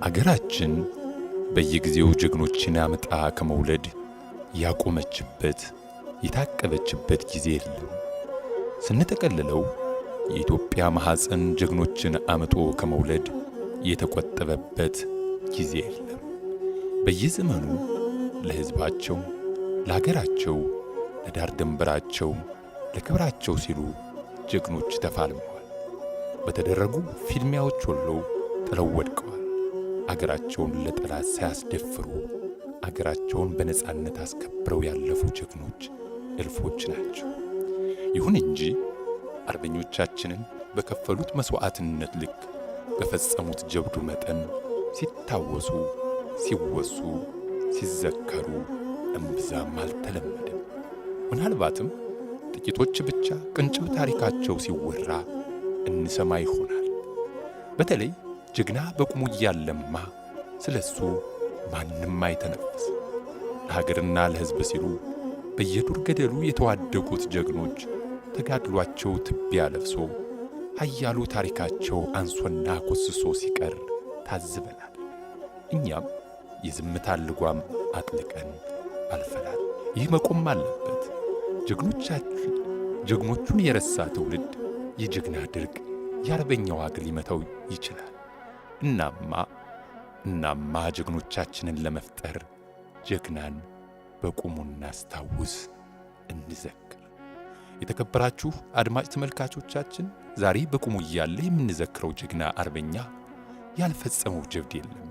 አገራችን በየጊዜው ጀግኖችን አምጣ ከመውለድ ያቆመችበት የታቀበችበት ጊዜ የለም። ስንጠቀልለው የኢትዮጵያ ማኅፀን ጀግኖችን አምጦ ከመውለድ የተቆጠበበት ጊዜ የለም። በየዘመኑ ለሕዝባቸው፣ ለአገራቸው፣ ለዳር ድንበራቸው፣ ለክብራቸው ሲሉ ጀግኖች ተፋልመዋል። በተደረጉ ፊልሚያዎች ሁሉ ጥለው ወድቀዋል። አገራቸውን ለጠላት ሳያስደፍሩ አገራቸውን በነጻነት አስከብረው ያለፉ ጀግኖች እልፎች ናቸው። ይሁን እንጂ አርበኞቻችንን በከፈሉት መሥዋዕትነት ልክ በፈጸሙት ጀብዱ መጠን ሲታወሱ፣ ሲወሱ፣ ሲዘከሩ እምብዛም አልተለመደም። ምናልባትም ጥቂቶች ብቻ ቅንጭብ ታሪካቸው ሲወራ እንሰማ ይሆናል። በተለይ ጀግና በቁሙ እያለማ ስለሱ ማንም አይተነፍስ። ለሀገርና ለሕዝብ ሲሉ በየዱር ገደሉ የተዋደቁት ጀግኖች ተጋድሏቸው ትቢያ ለብሶ ኃያሉ ታሪካቸው አንሶና ኮስሶ ሲቀር ታዝበናል። እኛም የዝምታን ልጓም አጥልቀን አልፈናል። ይህ መቆም አለበት። ጀግኖቹን የረሳ ትውልድ የጀግና ድርቅ የአርበኛው አገር ሊመታው ይችላል። እናማ ጀግኖቻችንን ለመፍጠር ጀግናን በቁሙ እናስታውስ፣ እንዘክር። የተከበራችሁ አድማጭ ተመልካቾቻችን ዛሬ በቁሙ እያለ የምንዘክረው ጀግና አርበኛ ያልፈጸመው ጀብድ የለም።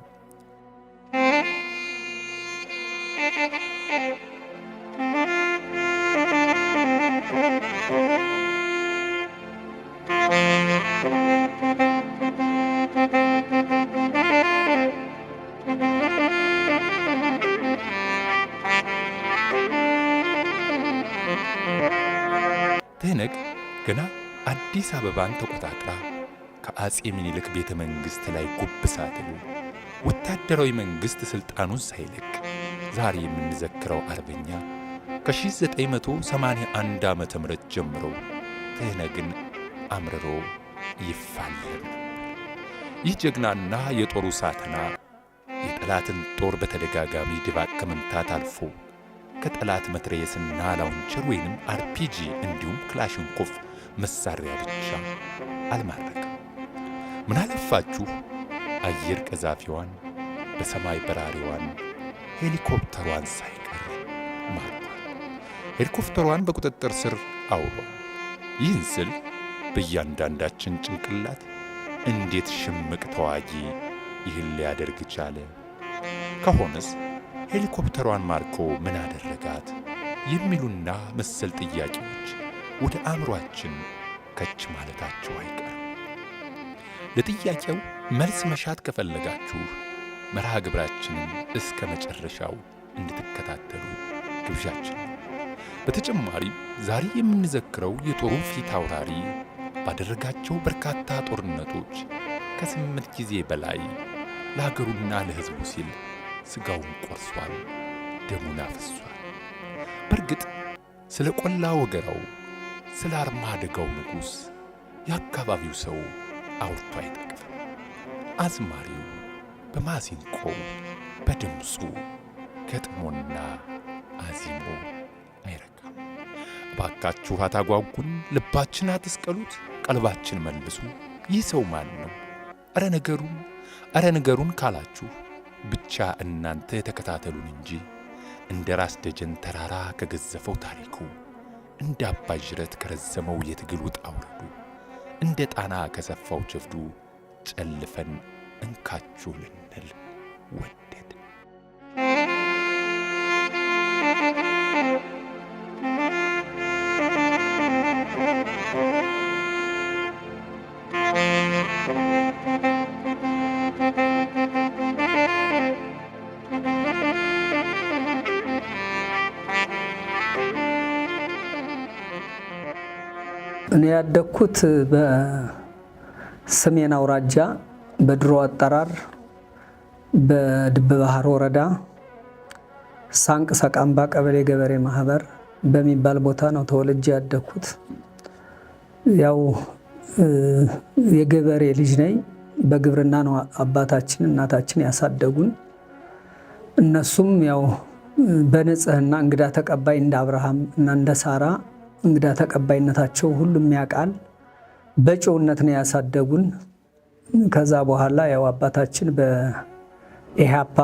ትህነግ ገና አዲስ አበባን ተቆጣጥራ ከአጼ ምኒልክ ቤተ መንግሥት ላይ ጉብ ሳትል ወታደራዊ መንግሥት ሥልጣኑን ሳይለቅ ዛሬ የምንዘክረው አርበኛ ከ1981 ዓመተ ምህረት ጀምሮ ትህነግን አምርሮ ይፋለም ነበር። ይህ ጀግናና የጦሩ ሳተና የጠላትን ጦር በተደጋጋሚ ድባቅ ከመምታት አልፎ ከጠላት መትረየስና ላውንቸር ወይንም አርፒጂ እንዲሁም ክላሽንኮፍ መሳሪያ ብቻ አልማረከም። ምናለፋችሁ አየር ቀዛፊዋን፣ በሰማይ በራሪዋን፣ ሄሊኮፕተሯን ሳይቀር ማርኳል። ሄሊኮፕተሯን በቁጥጥር ስር አውሏል። ይህን ስል በእያንዳንዳችን ጭንቅላት እንዴት ሽምቅ ተዋጊ ይህን ሊያደርግ ቻለ? ከሆነስ ሄሊኮፕተሯን ማርኮ ምን አደረጋት? የሚሉና መሰል ጥያቄዎች ወደ አእምሮአችን ከች ማለታቸው አይቀርም። ለጥያቄው መልስ መሻት ከፈለጋችሁ መርሃ ግብራችንን እስከ መጨረሻው እንድትከታተሉ ግብዣችን ነው። በተጨማሪም ዛሬ የምንዘክረው የጦሩ ፊት አውራሪ ባደረጋቸው በርካታ ጦርነቶች ከ8 ጊዜ በላይ ለሀገሩና ለሕዝቡ ሲል ሥጋውን ቆርሷል፣ ደሙን አፍሷል። በርግጥ ስለ ቆላ ወገራው፣ ስለ አርማደጋው ንጉሥ የአካባቢው ሰው አውርቶ አይጠግብም። አዝማሪው በማሲንቆ በድምፁ ገጥሞና አዚሞ አይረካም። እባካችሁ አታጓጉን፣ ልባችን አትስቀሉት፣ ቀልባችን መልሱ። ይህ ሰው ማን ነው? ኧረ ነገሩን ካላችሁ ብቻ እናንተ ተከታተሉን እንጂ እንደ ራስ ደጀን ተራራ ከገዘፈው ታሪኩ፣ እንደ አባይ ጅረት ከረዘመው የትግል ውጣ ውረዱ፣ እንደ ጣና ከሰፋው ጀብዱ ጨልፈን እንካችሁ ልንል ወደድ። እኔ ያደግኩት በሰሜን አውራጃ በድሮ አጠራር በድብ ባህር ወረዳ ሳንቅ ሰቃምባ ቀበሌ ገበሬ ማህበር በሚባል ቦታ ነው ተወልጄ ያደግኩት። ያው የገበሬ ልጅ ነኝ። በግብርና ነው አባታችን እናታችን ያሳደጉን። እነሱም ያው በንጽህና እንግዳ ተቀባይ እንደ አብርሃም እና እንደ ሳራ እንግዳ ተቀባይነታቸው ሁሉም ያውቃል። በጨውነት ነው ያሳደጉን። ከዛ በኋላ ያው አባታችን በኢህአፓ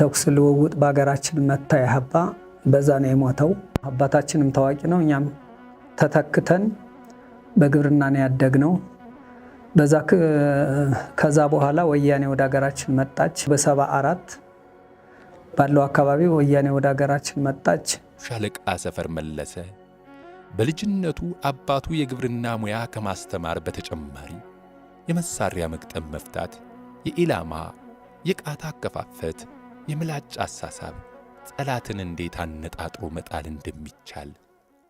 ተኩስ ልውውጥ በሀገራችን መታ ኢህአፓ በዛ ነው የሞተው። አባታችንም ታዋቂ ነው። እኛም ተተክተን በግብርና ነው ያደግነው። ከዛ በኋላ ወያኔ ወደ ሀገራችን መጣች። በ74 ባለው አካባቢ ወያኔ ወደ ሀገራችን መጣች። ሻለቃ ሰፈር መለሰ በልጅነቱ አባቱ የግብርና ሙያ ከማስተማር በተጨማሪ የመሳሪያ መግጠም መፍታት፣ የኢላማ የቃታ አከፋፈት፣ የምላጭ አሳሳብ፣ ጠላትን እንዴት አነጣጥሮ መጣል እንደሚቻል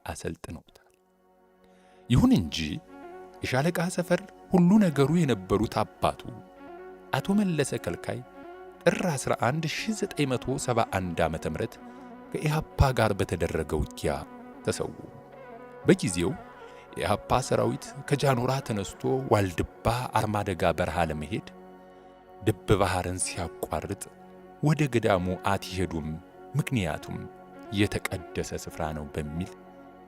አሰልጥነውታል። ይሁን እንጂ የሻለቃ ሰፈር ሁሉ ነገሩ የነበሩት አባቱ አቶ መለሰ ከልካይ ጥር 11 1971 ዓ.ም ከኢህአፓ ጋር በተደረገ ውጊያ ተሰዉ። በጊዜው የኢህአፓ ሰራዊት ከጃኖራ ተነስቶ ዋልድባ አርማደጋ በረሃ ለመሄድ ድብ ባህርን ሲያቋርጥ ወደ ገዳሙ አትሄዱም፣ ምክንያቱም የተቀደሰ ስፍራ ነው በሚል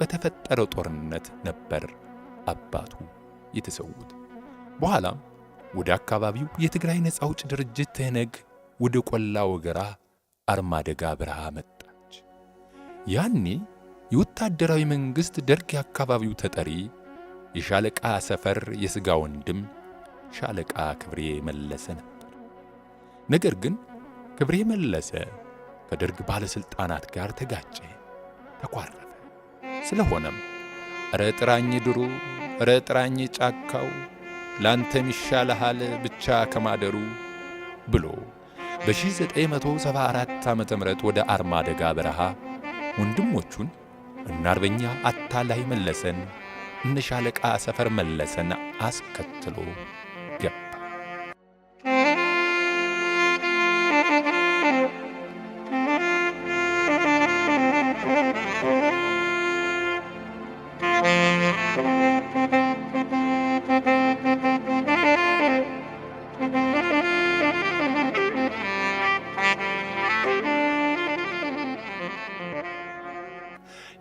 በተፈጠረው ጦርነት ነበር አባቱ የተሰዉት። በኋላም ወደ አካባቢው የትግራይ ነፃ አውጪ ድርጅት ትህነግ ወደ ቆላ ወገራ አርማደጋ በረሃ መጣች። ያኔ የወታደራዊ መንግሥት ደርግ የአካባቢው ተጠሪ የሻለቃ ሰፈር የሥጋ ወንድም ሻለቃ ክብሬ መለሰ ነበር። ነገር ግን ክብሬ መለሰ ከደርግ ባለሥልጣናት ጋር ተጋጨ፣ ተኳረፈ። ስለሆነም ኧረ ጥራኝ ድሩ፣ ኧረ ጥራኝ ጫካው፣ ላንተም ይሻልሃል ብቻ ከማደሩ ብሎ በ1974 ዓ.ም ወደ አርማደጋ በረሃ ወንድሞቹን እነ አርበኛ አታላይ መለሰን እነ ሻለቃ ሰፈር መለሰን አስከትሎ ገባ።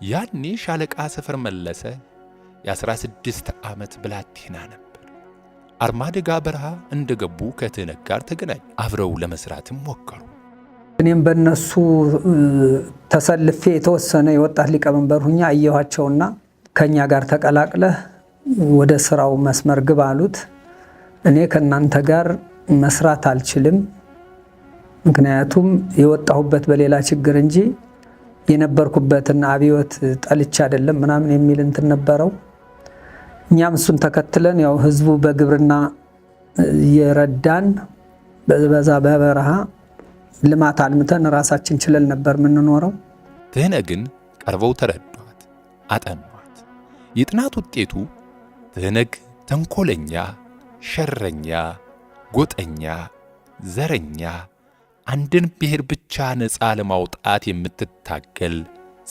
ያኔ ሻለቃ ሰፈር መለሰ የ16 ዓመት ብላቴና ነበር። አርማደጋ በረሃ እንደገቡ ከትህነግ ጋር ተገናኙ። አብረው ለመስራትም ሞከሩ። እኔም በእነሱ ተሰልፌ የተወሰነ የወጣት ሊቀመንበር ሁኛ አየኋቸውና ከኛ ጋር ተቀላቅለህ ወደ ስራው መስመር ግባ አሉት። እኔ ከእናንተ ጋር መስራት አልችልም፣ ምክንያቱም የወጣሁበት በሌላ ችግር እንጂ የነበርኩበትና አብዮት ጠልቻ አይደለም ምናምን የሚል እንትን ነበረው። እኛም እሱን ተከትለን ያው ህዝቡ በግብርና የረዳን በዛ በበረሃ ልማት አልምተን ራሳችን ችለን ነበር የምንኖረው። ትህነግን ቀርበው ተረዷት፣ አጠኗት። የጥናት ውጤቱ ትህነግ ተንኮለኛ፣ ሸረኛ፣ ጎጠኛ፣ ዘረኛ፣ አንድን ብሔር ብቻ ነፃ ለማውጣት የምትታገል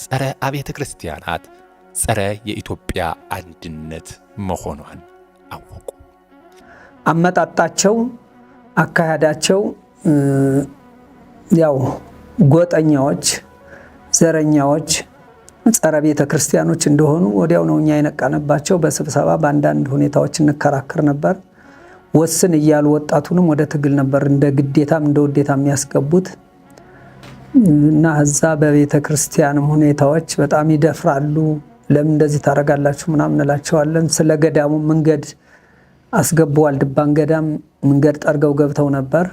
ጸረ አብያተ ክርስቲያናት፣ ጸረ የኢትዮጵያ አንድነት መሆኗን አወቁ። አመጣጣቸው፣ አካሄዳቸው ያው ጎጠኛዎች፣ ዘረኛዎች፣ ጸረ ቤተ ክርስቲያኖች እንደሆኑ ወዲያው ነው እኛ የነቃነባቸው። በስብሰባ በአንዳንድ ሁኔታዎች እንከራከር ነበር። ወስን እያሉ ወጣቱንም ወደ ትግል ነበር እንደ ግዴታም እንደ ውዴታም የሚያስገቡት እና እዛ በቤተ ክርስቲያንም ሁኔታዎች በጣም ይደፍራሉ። ለምን እንደዚህ ታረጋላችሁ ምናምን እንላቸዋለን። ስለ ገዳሙ መንገድ አስገቡ። ዋልድባን ገዳም መንገድ ጠርገው ገብተው ነበር።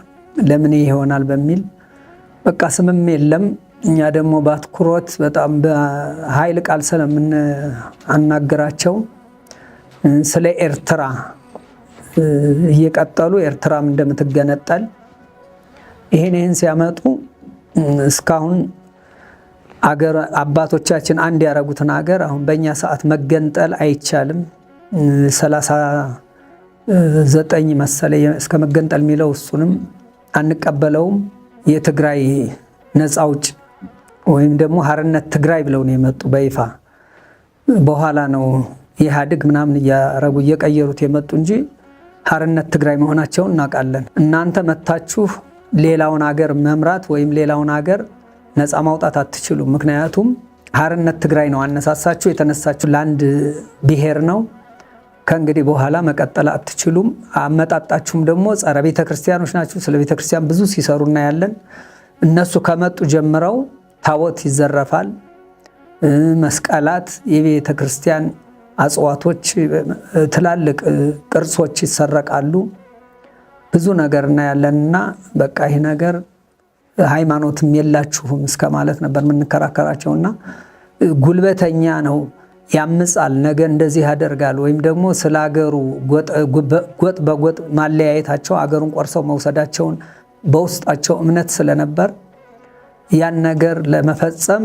ለምን ይሆናል በሚል በቃ ስምም የለም። እኛ ደግሞ በአትኩሮት በጣም በኃይል ቃል ስለምናናገራቸው ስለ ኤርትራ እየቀጠሉ ኤርትራም እንደምትገነጠል ይሄን ሲያመጡ እስካሁን አገር አባቶቻችን አንድ ያረጉትን አገር አሁን በእኛ ሰዓት መገንጠል አይቻልም። 39 መሰለኝ እስከ መገንጠል የሚለው እሱንም አንቀበለውም። የትግራይ ነፃ አውጭ ወይም ደግሞ ሀርነት ትግራይ ብለው ነው የመጡ በይፋ። በኋላ ነው ኢህአዴግ ምናምን እያረጉ እየቀየሩት የመጡ እንጂ ሓርነት ትግራይ መሆናቸውን እናውቃለን። እናንተ መታችሁ ሌላውን ሀገር መምራት ወይም ሌላውን ሀገር ነፃ ማውጣት አትችሉም። ምክንያቱም ሓርነት ትግራይ ነው አነሳሳችሁ፣ የተነሳችሁ ለአንድ ብሔር ነው። ከእንግዲህ በኋላ መቀጠል አትችሉም። አመጣጣችሁም ደግሞ ጸረ ቤተ ክርስቲያኖች ናችሁ። ስለ ቤተ ክርስቲያን ብዙ ሲሰሩ እናያለን። እነሱ ከመጡ ጀምረው ታቦት ይዘረፋል፣ መስቀላት፣ የቤተ ክርስቲያን አጽዋቶች፣ ትላልቅ ቅርሶች ይሰረቃሉ። ብዙ ነገር እናያለንና በቃ ይህ ነገር ሃይማኖትም የላችሁም እስከ ማለት ነበር የምንከራከራቸውና ጉልበተኛ ነው፣ ያምጻል፣ ነገ እንደዚህ ያደርጋል ወይም ደግሞ ስለ ሀገሩ ጎጥ በጎጥ ማለያየታቸው አገሩን ቆርሰው መውሰዳቸውን በውስጣቸው እምነት ስለነበር ያን ነገር ለመፈጸም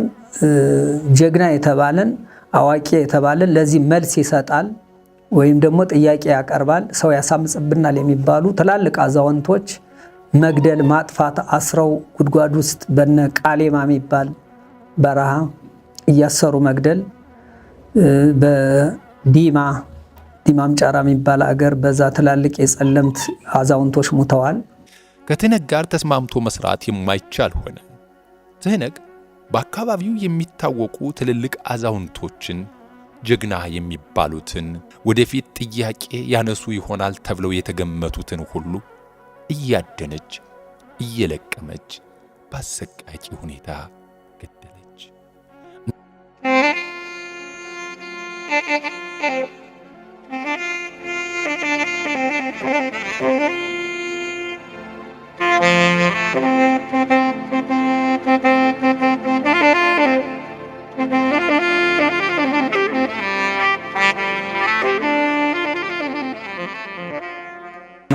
ጀግና የተባለን አዋቂ የተባለን ለዚህ መልስ ይሰጣል ወይም ደግሞ ጥያቄ ያቀርባል። ሰው ያሳምጽብናል የሚባሉ ትላልቅ አዛውንቶች መግደል፣ ማጥፋት፣ አስረው ጉድጓድ ውስጥ በነ ቃሌማ የሚባል በረሃ እያሰሩ መግደል፣ በዲማም ጫራ የሚባል አገር በዛ ትላልቅ የጸለምት አዛውንቶች ሙተዋል። ከትህነግ ጋር ተስማምቶ መስራት የማይቻል ሆነ። ትህነግ በአካባቢው የሚታወቁ ትልልቅ አዛውንቶችን ጀግና የሚባሉትን ወደፊት ጥያቄ ያነሱ ይሆናል ተብለው የተገመቱትን ሁሉ እያደነች እየለቀመች በአሰቃቂ ሁኔታ ገደለች።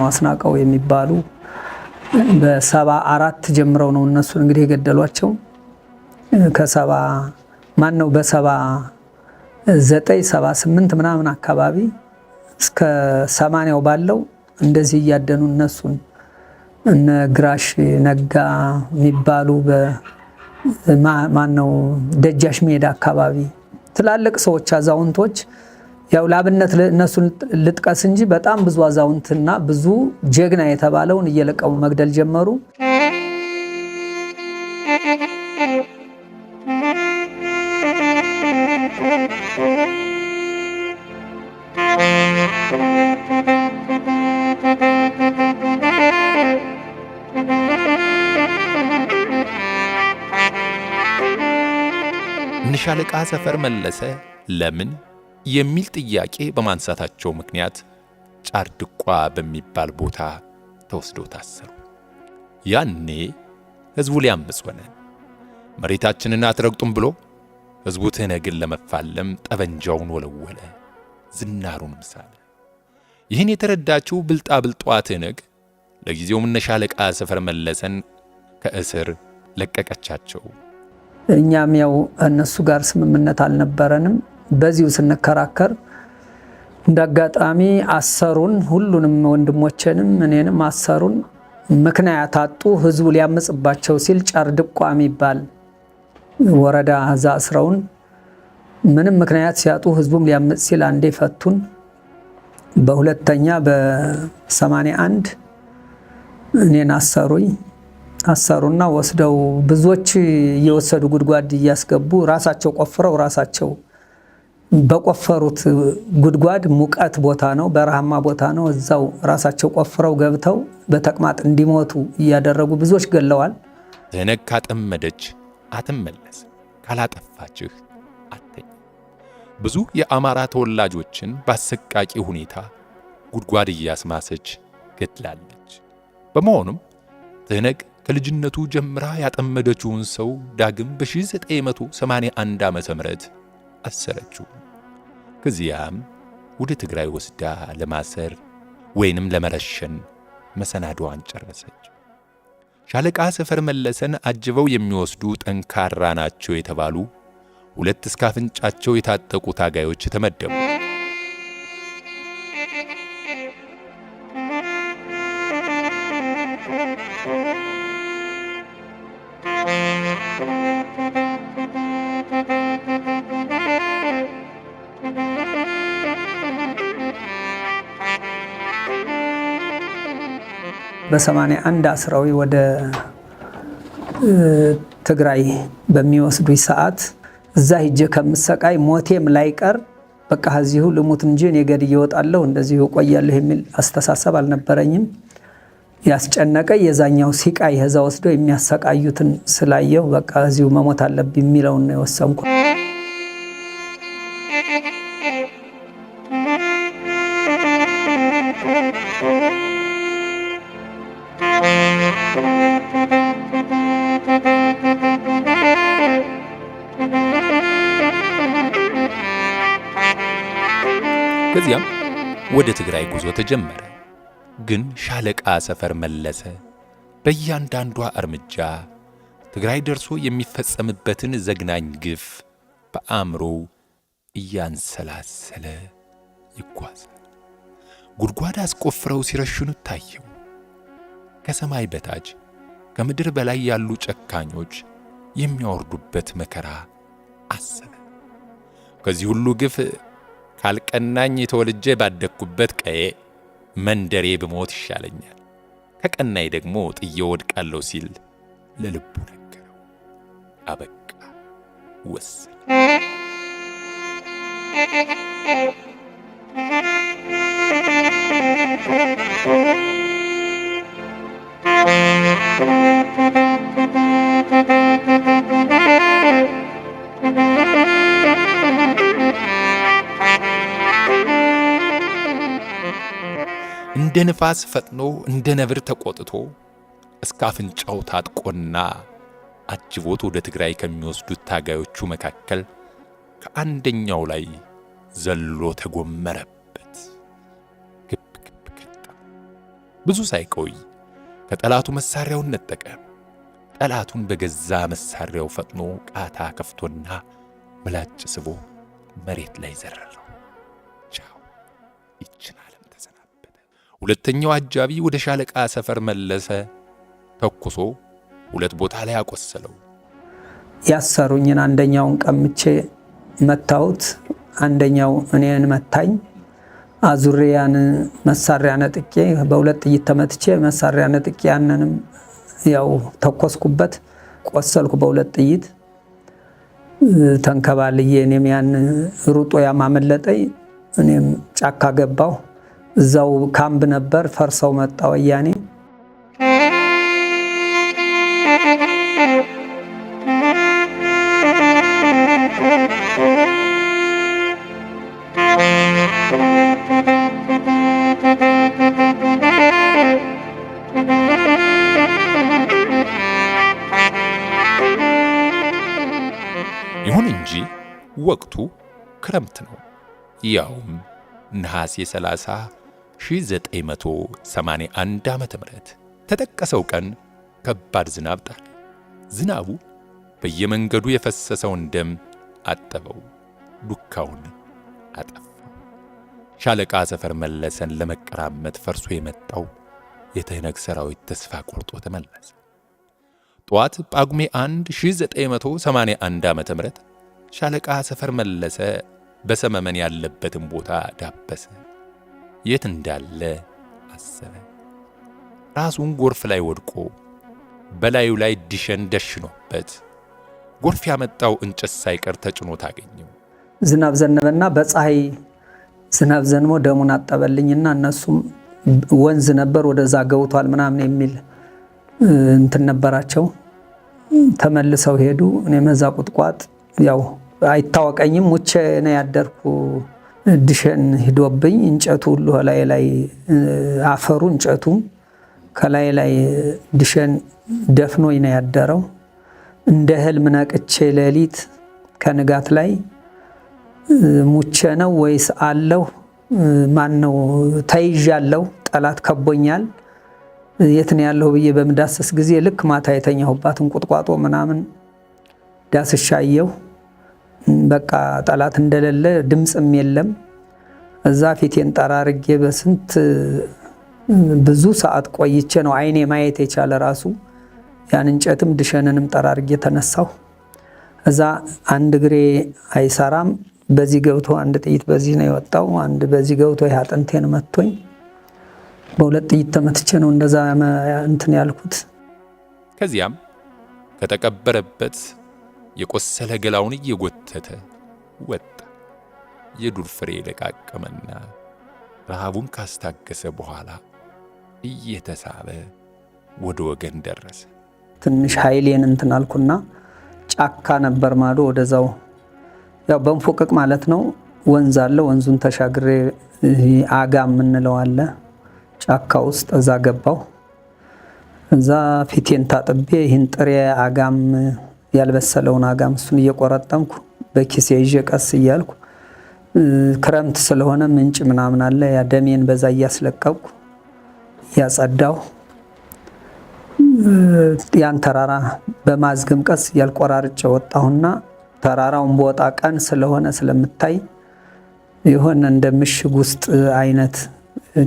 አስናቀው የሚባሉ በ74 ጀምረው ነው እነሱ እንግዲህ የገደሏቸው። በ79 78 ምናምን አካባቢ እስከ 80 ባለው እንደዚህ እያደኑ እነሱን እነ ግራሽ ነጋ የሚባሉ ደጃሽ ሜዳ አካባቢ ትላልቅ ሰዎች አዛውንቶች፣ ያው ላብነት እነሱን ልጥቀስ እንጂ በጣም ብዙ አዛውንትና ብዙ ጀግና የተባለውን እየለቀሙ መግደል ጀመሩ። እነ ሻለቃ ሰፈር መለሰ ለምን የሚል ጥያቄ በማንሳታቸው ምክንያት ጫርድቋ በሚባል ቦታ ተወስደው ታሰሩ። ያኔ ሕዝቡ ሊያምጽ ሆነ። መሬታችንን አትረግጡም ብሎ ሕዝቡ ትህነግን ለመፋለም ጠበንጃውን ወለወለ፣ ዝናሩንም ሳለ። ይህን የተረዳችው ብልጣብልጧ ትህነግ ለጊዜውም እነ ሻለቃ ሰፈር መለሰን ከእስር ለቀቀቻቸው። እኛም ያው እነሱ ጋር ስምምነት አልነበረንም። በዚሁ ስንከራከር እንዳጋጣሚ አሰሩን። ሁሉንም ወንድሞችንም እኔንም አሰሩን። ምክንያት አጡ። ህዝቡ ሊያመጽባቸው ሲል ጫርድቋ የሚባል ወረዳ እዛ አስረውን ምንም ምክንያት ሲያጡ ህዝቡም ሊያመጽ ሲል አንዴ ፈቱን። በሁለተኛ በ81 እኔን አሰሩና ወስደው ብዙዎች እየወሰዱ ጉድጓድ እያስገቡ ራሳቸው ቆፍረው ራሳቸው በቆፈሩት ጉድጓድ ሙቀት ቦታ ነው፣ በረሃማ ቦታ ነው። እዛው ራሳቸው ቆፍረው ገብተው በተቅማጥ እንዲሞቱ እያደረጉ ብዙዎች ገለዋል። ትህነግ ካጠመደች አትመለስ፣ ካላጠፋችህ አትተኝ። ብዙ የአማራ ተወላጆችን በአሰቃቂ ሁኔታ ጉድጓድ እያስማሰች ገድላለች። በመሆኑም ትህነግ ከልጅነቱ ጀምራ ያጠመደችውን ሰው ዳግም በ1981 ዓመተ ምህረት አሰረችው። ከዚያም ወደ ትግራይ ወስዳ ለማሰር ወይንም ለመረሸን መሰናዶዋን ጨረሰች። ሻለቃ ሰፈር መለሰን አጅበው የሚወስዱ ጠንካራ ናቸው የተባሉ 2 እስከ አፍንጫቸው የታጠቁ ታጋዮች ተመደቡ። በ81 አስረው ወደ ትግራይ በሚወስዱኝ ሰዓት እዛ ሂጄ ከምሰቃይ ሞቴም ላይቀር በቃ እዚሁ ልሙት እንጂ እኔ ገድዬ እወጣለሁ እንደዚሁ እቆያለሁ የሚል አስተሳሰብ አልነበረኝም። ያስጨነቀ የዛኛው ሲቃይ እዛ ወስዶ የሚያሰቃዩትን ስላየው በቃ እዚሁ መሞት አለብኝ የሚለውን ነው የወሰንኩ። ከዚያም ወደ ትግራይ ጉዞ ተጀመረ። ግን ሻለቃ ሰፈር መለሰ በእያንዳንዷ እርምጃ ትግራይ ደርሶ የሚፈጸምበትን ዘግናኝ ግፍ በአእምሮ እያንሰላሰለ ይጓዛል። ጉድጓድ አስቆፍረው ሲረሽኑት ታየው። ከሰማይ በታች ከምድር በላይ ያሉ ጨካኞች የሚያወርዱበት መከራ አሰበ። ከዚህ ሁሉ ግፍ ካልቀናኝ ተወልጄ ባደግኩበት ቀዬ መንደሬ ብሞት ይሻለኛል፣ ከቀናይ ደግሞ ጥዬ ወድቃለሁ ሲል ለልቡ ነገረው። አበቃ፣ ወሰነ። እንደ ንፋስ ፈጥኖ እንደ ነብር ተቆጥቶ እስከ አፍንጫው ታጥቆና አጅቦት ወደ ትግራይ ከሚወስዱት ታጋዮቹ መካከል ከአንደኛው ላይ ዘሎ ተጎመረበት። ግብ ግብ ገጣ። ብዙ ሳይቆይ ከጠላቱ መሳሪያውን ነጠቀ። ጠላቱን በገዛ መሳሪያው ፈጥኖ ቃታ ከፍቶና ምላጭ ስቦ መሬት ላይ ዘረረው። ቻው ይችላል። ሁለተኛው አጃቢ ወደ ሻለቃ ሰፈር መለሰ። ተኩሶ 2 ቦታ ላይ አቆሰለው። ያሰሩኝን አንደኛውን ቀምቼ መታሁት፣ አንደኛው እኔን መታኝ። አዙሪያን መሳሪያ ነጥቄ በ2 ጥይት ተመትቼ መሳሪያ ነጥቄ ያንንም ያው ተኮስኩበት፣ ቆሰልኩ በ2 ጥይት ተንከባልዬ። እኔም ያን ሩጦ ያማመለጠኝ እኔም ጫካ ገባሁ። እዛው ካምፕ ነበር፣ ፈርሰው መጣ ወያኔ። ይሁን እንጂ ወቅቱ ክረምት ነው። ያውም ነሐሴ 30 1981 ዓመተ ምህረት ተጠቀሰው ቀን ከባድ ዝናብ ጣለ። ዝናቡ በየመንገዱ የፈሰሰውን ደም አጠበው፣ ዱካውን አጠፋው። ሻለቃ ሰፈር መለሰን ለመቀራመት ፈርሶ የመጣው የትህነግ ሰራዊት ተስፋ ቆርጦ ተመለሰ። ጠዋት ጳጉሜ 1 1981 ዓመተ ምህረት ሻለቃ ሰፈር መለሰ በሰመመን ያለበትን ቦታ ዳበሰ። የት እንዳለ አሰበ። ራሱን ጎርፍ ላይ ወድቆ በላዩ ላይ ዲሸን ደሽኖበት ጎርፍ ያመጣው እንጨት ሳይቀር ተጭኖ ታገኘው። ዝናብ ዘነበና በፀሐይ ዝናብ ዘንሞ ደሙን አጠበልኝና እነሱም ወንዝ ነበር ወደዛ ገብቷል ምናምን የሚል እንትን ነበራቸው። ተመልሰው ሄዱ። እኔ መዛ ቁጥቋጥ ያው አይታወቀኝም፣ ሙቼ ነው ያደርኩ። ድሸን ሂዶብኝ እንጨቱ ሁሉ ላይ አፈሩ እንጨቱ ከላይ ላይ ድሸን ደፍኖኝ ነው ያደረው። እንደ ህልም ነቅቼ ሌሊት ከንጋት ላይ ሙቼ ነው ወይስ አለሁ ማን ነው ተይዣለሁ፣ ጠላት ከቦኛል፣ የት ነው ያለው ብዬ በመዳሰስ ጊዜ ልክ ማታ የተኛሁባትን ቁጥቋጦ ምናምን ዳስሻየሁ። በቃ ጠላት እንደሌለ ድምጽም የለም። እዛ ፊቴን ጠራርጌ በስንት ብዙ ሰዓት ቆይቼ ነው አይኔ ማየት የቻለ ራሱ። ያን እንጨትም ድሸንንም ጠራርጌ ተነሳሁ። እዛ አንድ እግሬ አይሰራም። በዚህ ገብቶ አንድ ጥይት በዚህ ነው የወጣው፣ አንድ በዚህ ገብቶ አጥንቴን መቶኝ በሁለት ጥይት ተመትቼ ነው እንደዛ እንትን ያልኩት። ከዚያም ከተቀበረበት የቆሰለ ገላውን እየጎተተ ወጣ። የዱር ፍሬ ለቃቀመና ረሃቡን ካስታገሰ በኋላ እየተሳበ ወደ ወገን ደረሰ። ትንሽ ኃይሌን እንትን አልኩና ጫካ ነበር ማዶ ወደዛው ያው በንፎቅቅ ማለት ነው ወንዝ አለ። ወንዙን ተሻግሬ አጋም የምንለው አለ ጫካ ውስጥ እዛ ገባው። እዛ ፊቴን ታጥቤ ይህን ጥሬ አጋም ያልበሰለውን አጋም እሱን እየቆረጠምኩ በኪሴ ይዤ ቀስ እያልኩ ክረምት ስለሆነ ምንጭ ምናምን አለ ያ ደሜን በዛ እያስለቀቅኩ ያጸዳው ያን ተራራ በማዝግም ቀስ እያልቆራርጬ ወጣሁና ተራራውን በወጣ ቀን ስለሆነ ስለምታይ የሆነ እንደ ምሽግ ውስጥ አይነት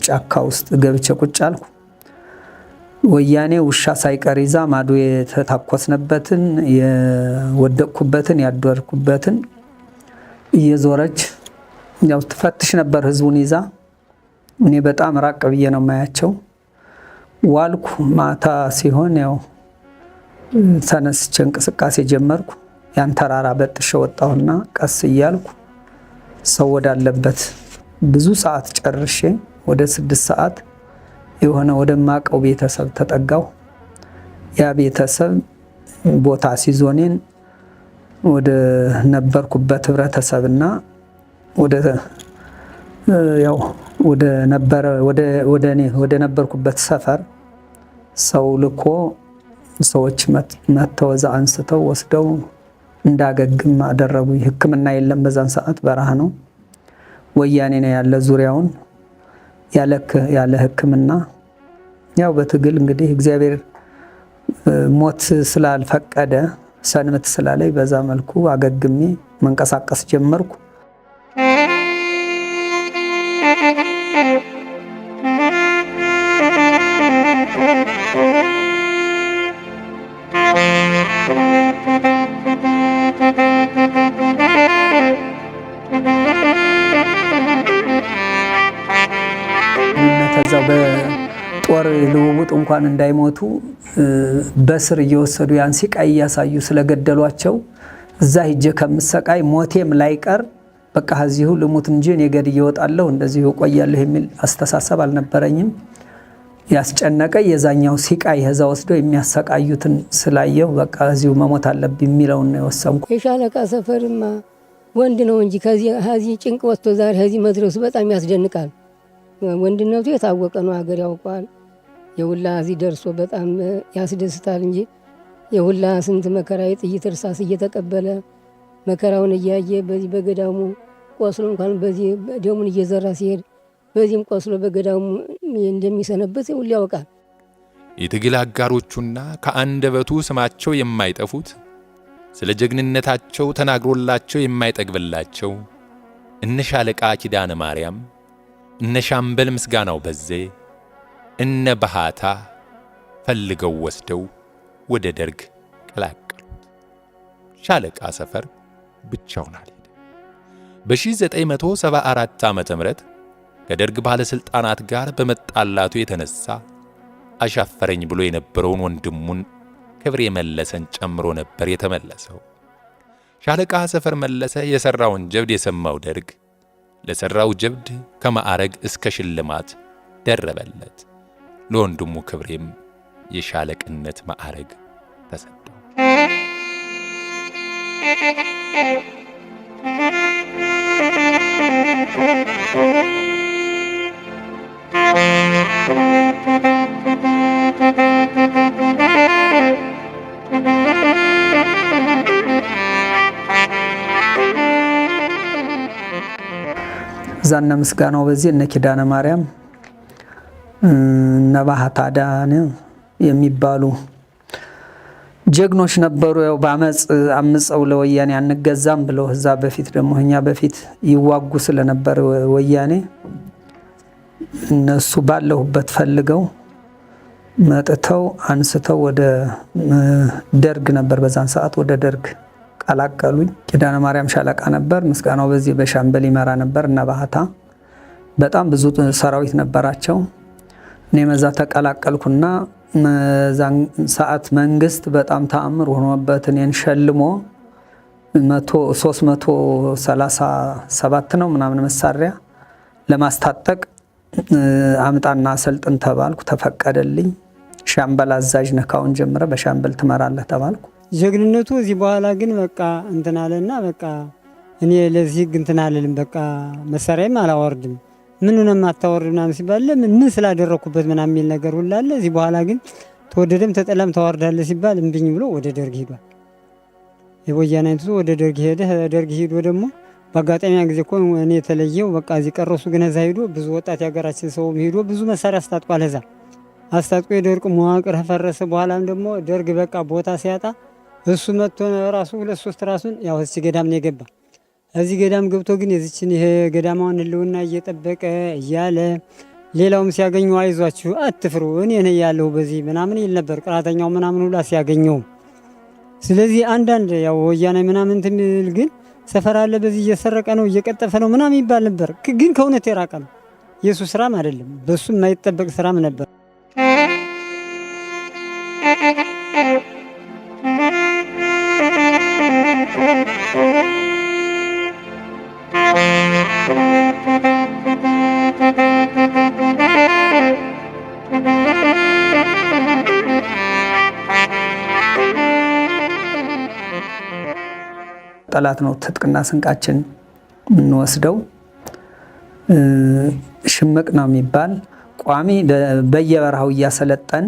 ጫካ ውስጥ ገብቼ ቁጭ አልኩ። ወያኔ ውሻ ሳይቀር ይዛ ማዶ የተታኮስነበትን የወደቅኩበትን ያደርኩበትን እየዞረች ያው ትፈትሽ ነበር ህዝቡን ይዛ። እኔ በጣም ራቅ ብዬ ነው ማያቸው። ዋልኩ። ማታ ሲሆን ያው ተነስቼ እንቅስቃሴ ጀመርኩ። ያን ተራራ በጥሼ ወጣሁና ቀስ እያልኩ ሰው ወዳለበት ብዙ ሰዓት ጨርሼ ወደ 6 ሰዓት የሆነ ወደማቀው ቤተሰብ ተጠጋው። ያ ቤተሰብ ቦታ ሲዞኔን ወደ ነበርኩበት ህብረተሰብና ወደ ነበርኩበት ሰፈር ሰው ልኮ ሰዎች መተው እዛ አንስተው ወስደው እንዳገግም አደረጉ። ሕክምና የለም በዛን ሰዓት በረሃ ነው። ወያኔ ነው ያለ ዙሪያውን ያለ ሕክምና ያው በትግል እንግዲህ እግዚአብሔር ሞት ስላልፈቀደ ሰንበት ስላለኝ በዛ መልኩ አገግሜ መንቀሳቀስ ጀመርኩ። ከዛው በጦር ልውውጥ እንኳን እንዳይሞቱ በስር እየወሰዱ ያን ሲቃይ እያሳዩ ስለገደሏቸው እዛ ሂጄ ከምሰቃይ ሞቴም ላይቀር በቃ እዚሁ ልሙት እንጂ እኔ ገድዬ እወጣለሁ እንደዚሁ እቆያለሁ የሚል አስተሳሰብ አልነበረኝም። ያስጨነቀ የዛኛው ሲቃይ ከዛ ወስደው የሚያሰቃዩትን ስላየው በቃ እዚሁ መሞት አለብኝ የሚለውን ነው የወሰንኩ። የሻለቃ ሰፈርማ ወንድ ነው እንጂ ከዚህ ጭንቅ ወጥቶ ዛሬ ከዚህ መድረሱ በጣም ያስደንቃል። ወንድነቱ የታወቀ ነው፣ ሀገር ያውቀዋል። የሁላ እዚህ ደርሶ በጣም ያስደስታል እንጂ የሁላ ስንት መከራ የጥይት እርሳስ እየተቀበለ መከራውን እያየ በዚህ በገዳሙ ቆስሎ እንኳን በዚህ ደሙን እየዘራ ሲሄድ በዚህም ቆስሎ በገዳሙ እንደሚሰነበት ሁሉ ያውቃል። የትግል አጋሮቹና ከአንደበቱ ስማቸው የማይጠፉት ስለ ጀግንነታቸው ተናግሮላቸው የማይጠግብላቸው እነ ሻለቃ ኪዳነ ማርያም፣ እነ ሻምበል ምስጋናው በዜ፣ እነ ባህታ ፈልገው ወስደው ወደ ደርግ ቀላቀሉት። ሻለቃ ሰፈር ብቻውን አልሄደ። በ1974 ዓ.ም ከደርግ ባለስልጣናት ጋር በመጣላቱ የተነሳ አሻፈረኝ ብሎ የነበረውን ወንድሙን ክብሬ መለሰን ጨምሮ ነበር የተመለሰው። ሻለቃ ሰፈር መለሰ የሰራውን ጀብድ የሰማው ደርግ ለሰራው ጀብድ ከማዕረግ እስከ ሽልማት ደረበለት። ለወንድሙ ክብሬም የሻለቅነት ማዕረግ ተሰጠው። ዛና ምስጋናው በዚህ እነ ኪዳነ ማርያም እነ ባህታ ዳነ የሚባሉ ጀግኖች ነበሩ። ያው በአመጽ አምፀው ለወያኔ አንገዛም ብለው እዛ በፊት ደግሞ እኛ በፊት ይዋጉ ስለነበር ወያኔ እነሱ ባለሁበት ፈልገው መጥተው አንስተው ወደ ደርግ ነበር በዛን ሰዓት ወደ ደርግ ቀላቀሉኝ። ኪዳነ ማርያም ሻለቃ ነበር፣ ምስጋናው በዚህ በሻምበል ይመራ ነበር እና ባህታ በጣም ብዙ ሰራዊት ነበራቸው። እኔ መዛ ተቀላቀልኩና ዛን ሰዓት መንግስት በጣም ተአምር ሆኖበት እኔን ሸልሞ 337 ነው ምናምን መሳሪያ ለማስታጠቅ አምጣና ሰልጥን ተባልኩ። ተፈቀደልኝ። ሻምበል አዛዥ ነካውን ጀምረ በሻምበል ትመራለህ ተባልኩ። ጀግንነቱ እዚህ በኋላ ግን በቃ እንትን አለና በቃ እኔ ለዚህ እንትን አልልም፣ በቃ መሳሪያም አላወርድም። ምንንም አታወርድ ምናምን ሲባል ምን ስላደረኩበት ምናምን የሚል ነገር ሁላ አለ። እዚህ በኋላ ግን ተወደደም ተጠላም ታወርዳለህ ሲባል እምብኝ ብሎ ወደ ደርግ ሄዷል። የወያኔ አይነቱ ወደ ደርግ ሄደ። ደርግ ሄዶ ደግሞ በአጋጣሚ ጊዜ እኮ እኔ የተለየው በቃ እዚህ ቀረሱ። ግን እዛ ሄዶ ብዙ ወጣት ያገራችን ሰው ሄዶ ብዙ መሳሪያ አስታጥቋል። እዛ አስታጥቆ የደርግ መዋቅር ፈረሰ። በኋላም ደግሞ ደርግ በቃ ቦታ ሲያጣ እሱ መጥቶ ራሱ 2-3 ራሱን ያው እዚህ ገዳም ነው የገባ። እዚህ ገዳም ገብቶ ግን የዚችን ይሄ ገዳማውን ህልውና እየጠበቀ እያለ ሌላውም ሲያገኘው አይዟችሁ አትፍሩ እኔ ነኝ ያለሁ በዚህ ምናምን ይል ነበር። ቅራተኛው ምናምን ሁላ ሲያገኘው። ስለዚህ አንዳንድ ያው ወያኔ ምናምን ትምል ግን ሰፈር አለ በዚህ እየሰረቀ ነው እየቀጠፈ ነው ምናምን ይባል ነበር። ግን ከእውነት የራቀ ነው። የሱ ስራም አይደለም፣ በሱ የማይጠበቅ ስራም ነበር። ጠላት ነው ትጥቅና ስንቃችን እንወስደው። ሽምቅ ነው የሚባል ቋሚ በየበረሃው እያሰለጠን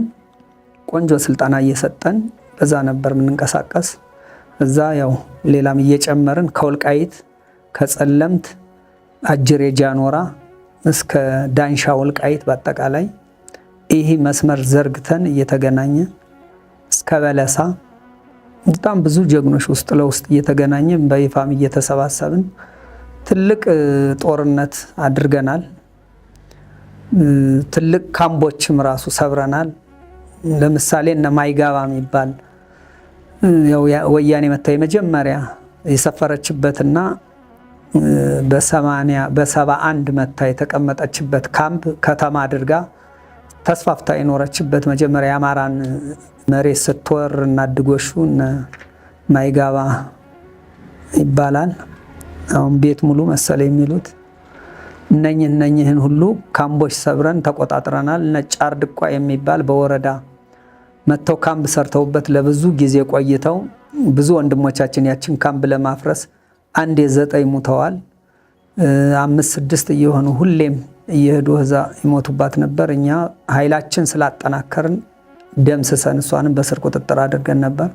ቆንጆ ስልጠና እየሰጠን በዛ ነበር የምንንቀሳቀስ። እዛ ያው ሌላም እየጨመርን ከወልቃይት ከጸለምት አጅሬ ጃኖራ እስከ ዳንሻ ወልቃይት በአጠቃላይ ይሄ መስመር ዘርግተን እየተገናኘ እስከ በለሳ በጣም ብዙ ጀግኖች ውስጥ ለውስጥ እየተገናኘ በይፋም እየተሰባሰብን ትልቅ ጦርነት አድርገናል። ትልቅ ካምቦችም ራሱ ሰብረናል። ለምሳሌ እነ ማይጋባ የሚባል ወያኔ መታ የመጀመሪያ የሰፈረችበትና በ71 መታ የተቀመጠችበት ካምፕ ከተማ አድርጋ ተስፋፍታ የኖረችበት መጀመሪያ የአማራን መሬት ስትወር እና ድጎሹ እነ ማይጋባ ይባላል። አሁን ቤት ሙሉ መሰለ የሚሉት እነኝህን ሁሉ ካምቦች ሰብረን ተቆጣጥረናል። ነጫር ድቋ የሚባል በወረዳ መተው ካምብ ሰርተውበት ለብዙ ጊዜ ቆይተው ብዙ ወንድሞቻችን ያችን ካምብ ለማፍረስ 9 ሙተዋል። 5-6 እየሆኑ ሁሌም እየሄዱ እዛ ይሞቱባት ነበር። እኛ ኃይላችን ስላጠናከርን ደምስሰን እሷንም በስር ቁጥጥር አድርገን ነበር።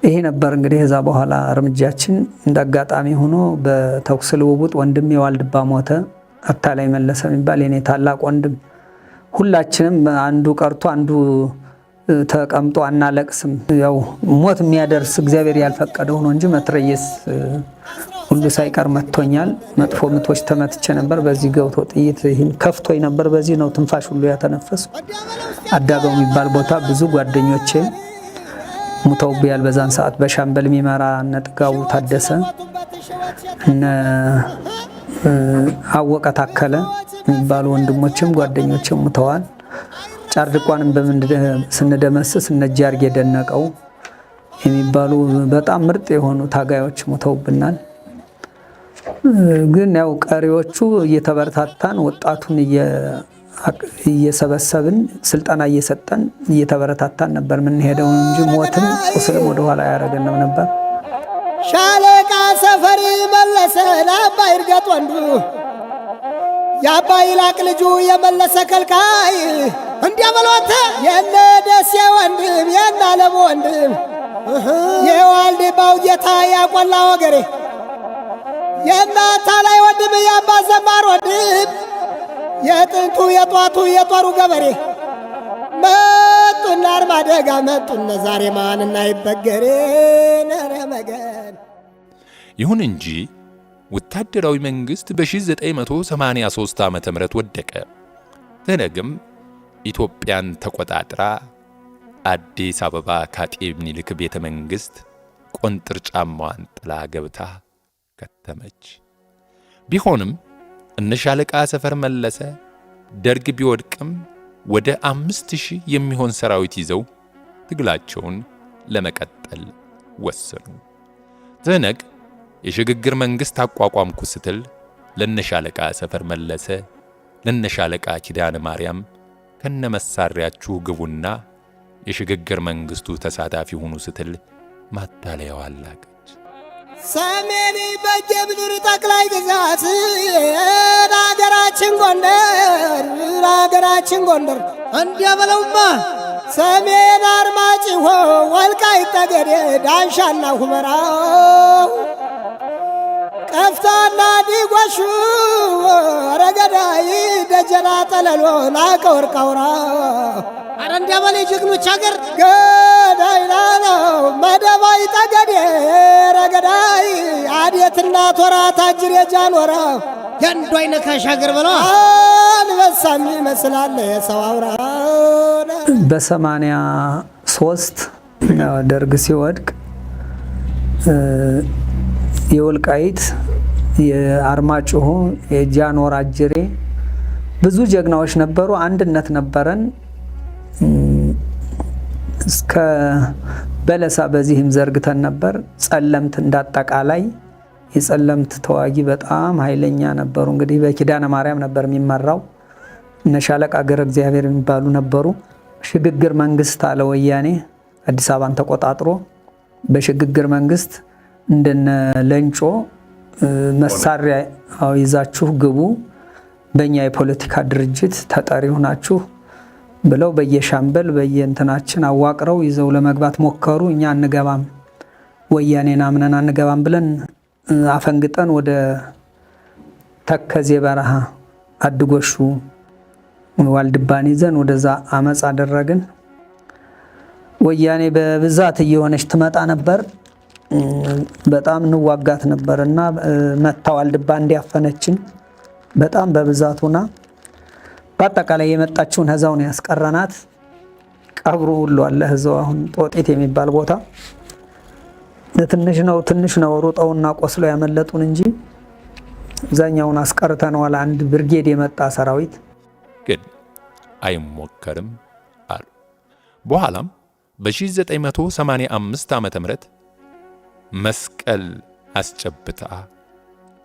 ይሄ ነበር እንግዲህ እዛ በኋላ እርምጃችን። እንዳጋጣሚ ሆኖ በተኩስ ልውውጥ ወንድም የዋልድባ ሞተ። አታላይ መለሰ የሚባል የኔ ታላቅ ወንድም። ሁላችንም አንዱ ቀርቶ አንዱ ተቀምጦ አናለቅስም። ያው ሞት የሚያደርስ እግዚአብሔር ያልፈቀደው ነው እንጂ መትረየስ ሁሉ ሳይቀር መጥቶኛል። መጥፎ ምቶች ተመትቼ ነበር። በዚህ ገብቶ ጥይት ይሄን ከፍቶኝ ነበር። በዚህ ነው ትንፋሽ ሁሉ ያተነፈሱ። አዳጋው የሚባል ቦታ ብዙ ጓደኞቼ ሙተውብኛል። በዛን ሰዓት በሻምበል የሚመራ እነ ጥጋቡ ታደሰ እነ አወቀ ታከለ የሚባሉ ወንድሞችም ጓደኞችም ሙተዋል። ጫርድቋንም ስንደመስስ እነ ጃርጌ ደነቀው የሚባሉ በጣም ምርጥ የሆኑ ታጋዮች ሙተውብናል። ግን ያው ቀሪዎቹ እየተበረታታን ወጣቱን እየሰበሰብን ስልጠና እየሰጠን እየተበረታታን ነበር የምንሄደው እንጂ ሞትም ቁስልም ወደ ኋላ ያደረገንም ነበር። ሻለቃ ሰፈሪ መለሰ ለአባይ እርገጥ ወንዱ የአባይ ላቅ ልጁ የመለሰ ከልካይ እንዲያበሏተ የነ ደሴ ወንድም የነ አለም ወንድም የዋልድባው ጌታ ያቆላ ወገሬ የነ ታላይ ወንድም የአባ ዘማር ወንድም የጥንቱ የጧቱ የጦሩ ገበሬ መጡና አርማደጋ መጡነ ዛሬ ማንና ይበገሬ ነረ መገን። ይሁን እንጂ ወታደራዊ መንግስት በ1983 ዓ.ም ወደቀ። ትነግም ኢትዮጵያን ተቆጣጥራ አዲስ አበባ ከአጤ ምኒልክ ቤተ መንግስት ቆንጥር ጫማዋን ጥላ ገብታ ከተመች። ቢሆንም እነ ሻለቃ ሰፈር መለሰ ደርግ ቢወድቅም ወደ 5000 የሚሆን ሰራዊት ይዘው ትግላቸውን ለመቀጠል ወሰኑ። ትህነግ የሽግግር መንግስት አቋቋምኩ ስትል ለነሻለቃ ሰፈር መለሰ፣ ለነሻለቃ ኪዳነ ማርያም ከነመሳሪያችሁ ግቡና የሽግግር መንግስቱ ተሳታፊ ሁኑ ስትል ማታለያው አላቀች። ሰሜን በጌምድር ጠቅላይ ግዛት አገራችን ጎንደር እንዲያበለውማ ሰሜን አርማጭሆ ወልቃይት ጠገዴ ዳንሻና ሁመራ ቀፍታና ዲጓሹ ረገዳይ ደጀና ጠለሎ ናቀ ወርቃውራ አረ እንዲያበለ ጀግኖች አገር ገዳይ ናለው መደባይ ጠገዴ ረገዳይ አዴትና ቶራ ታጅር የጃኖራ ገንዶ አይነካሽ አገር ብለው አንበሳም ይመስላል የሰው አውራ። በ83 ደርግ ሲወድቅ የወልቃይት የአርማጭሆ የጃኖራ አጅሬ ብዙ ጀግናዎች ነበሩ። አንድነት ነበረን እስከ በለሳ በዚህም ዘርግተን ነበር። ጸለምት እንዳጠቃላይ የጸለምት ተዋጊ በጣም ኃይለኛ ነበሩ። እንግዲህ በኪዳነ ማርያም ነበር የሚመራው። እነሻለቃ ገረ እግዚአብሔር የሚባሉ ነበሩ። ሽግግር መንግስት አለ ወያኔ አዲስ አበባን ተቆጣጥሮ በሽግግር መንግስት እንደነ ለንጮ መሳሪያ ይዛችሁ ግቡ፣ በእኛ የፖለቲካ ድርጅት ተጠሪ ሆናችሁ ብለው በየሻምበል በየእንትናችን አዋቅረው ይዘው ለመግባት ሞከሩ። እኛ አንገባም፣ ወያኔን አምነን አንገባም ብለን አፈንግጠን ወደ ተከዜ በረሃ አድጎሹ ዋልድባን ይዘን ወደዛ አመጽ አደረግን። ወያኔ በብዛት እየሆነች ትመጣ ነበር። በጣም እንዋጋት ነበርና መታ ዋልድባ እንዲያፈነችን በጣም በብዛቱና በአጠቃላይ የመጣችውን ህዛው ነው ያስቀረናት። ቀብሩ ሁሉ አለ ህዛው አሁን ጦጤት የሚባል ቦታ ትንሽ ነው ሮጠውና ቆስለው ያመለጡን እንጂ አብዛኛውን አስቀርተነዋል። አንድ ብርጌድ የመጣ ሰራዊት ግን አይሞከርም አሉ። በኋላም በ1985 ዓመተ ምህረት መስቀል አስጨብጣ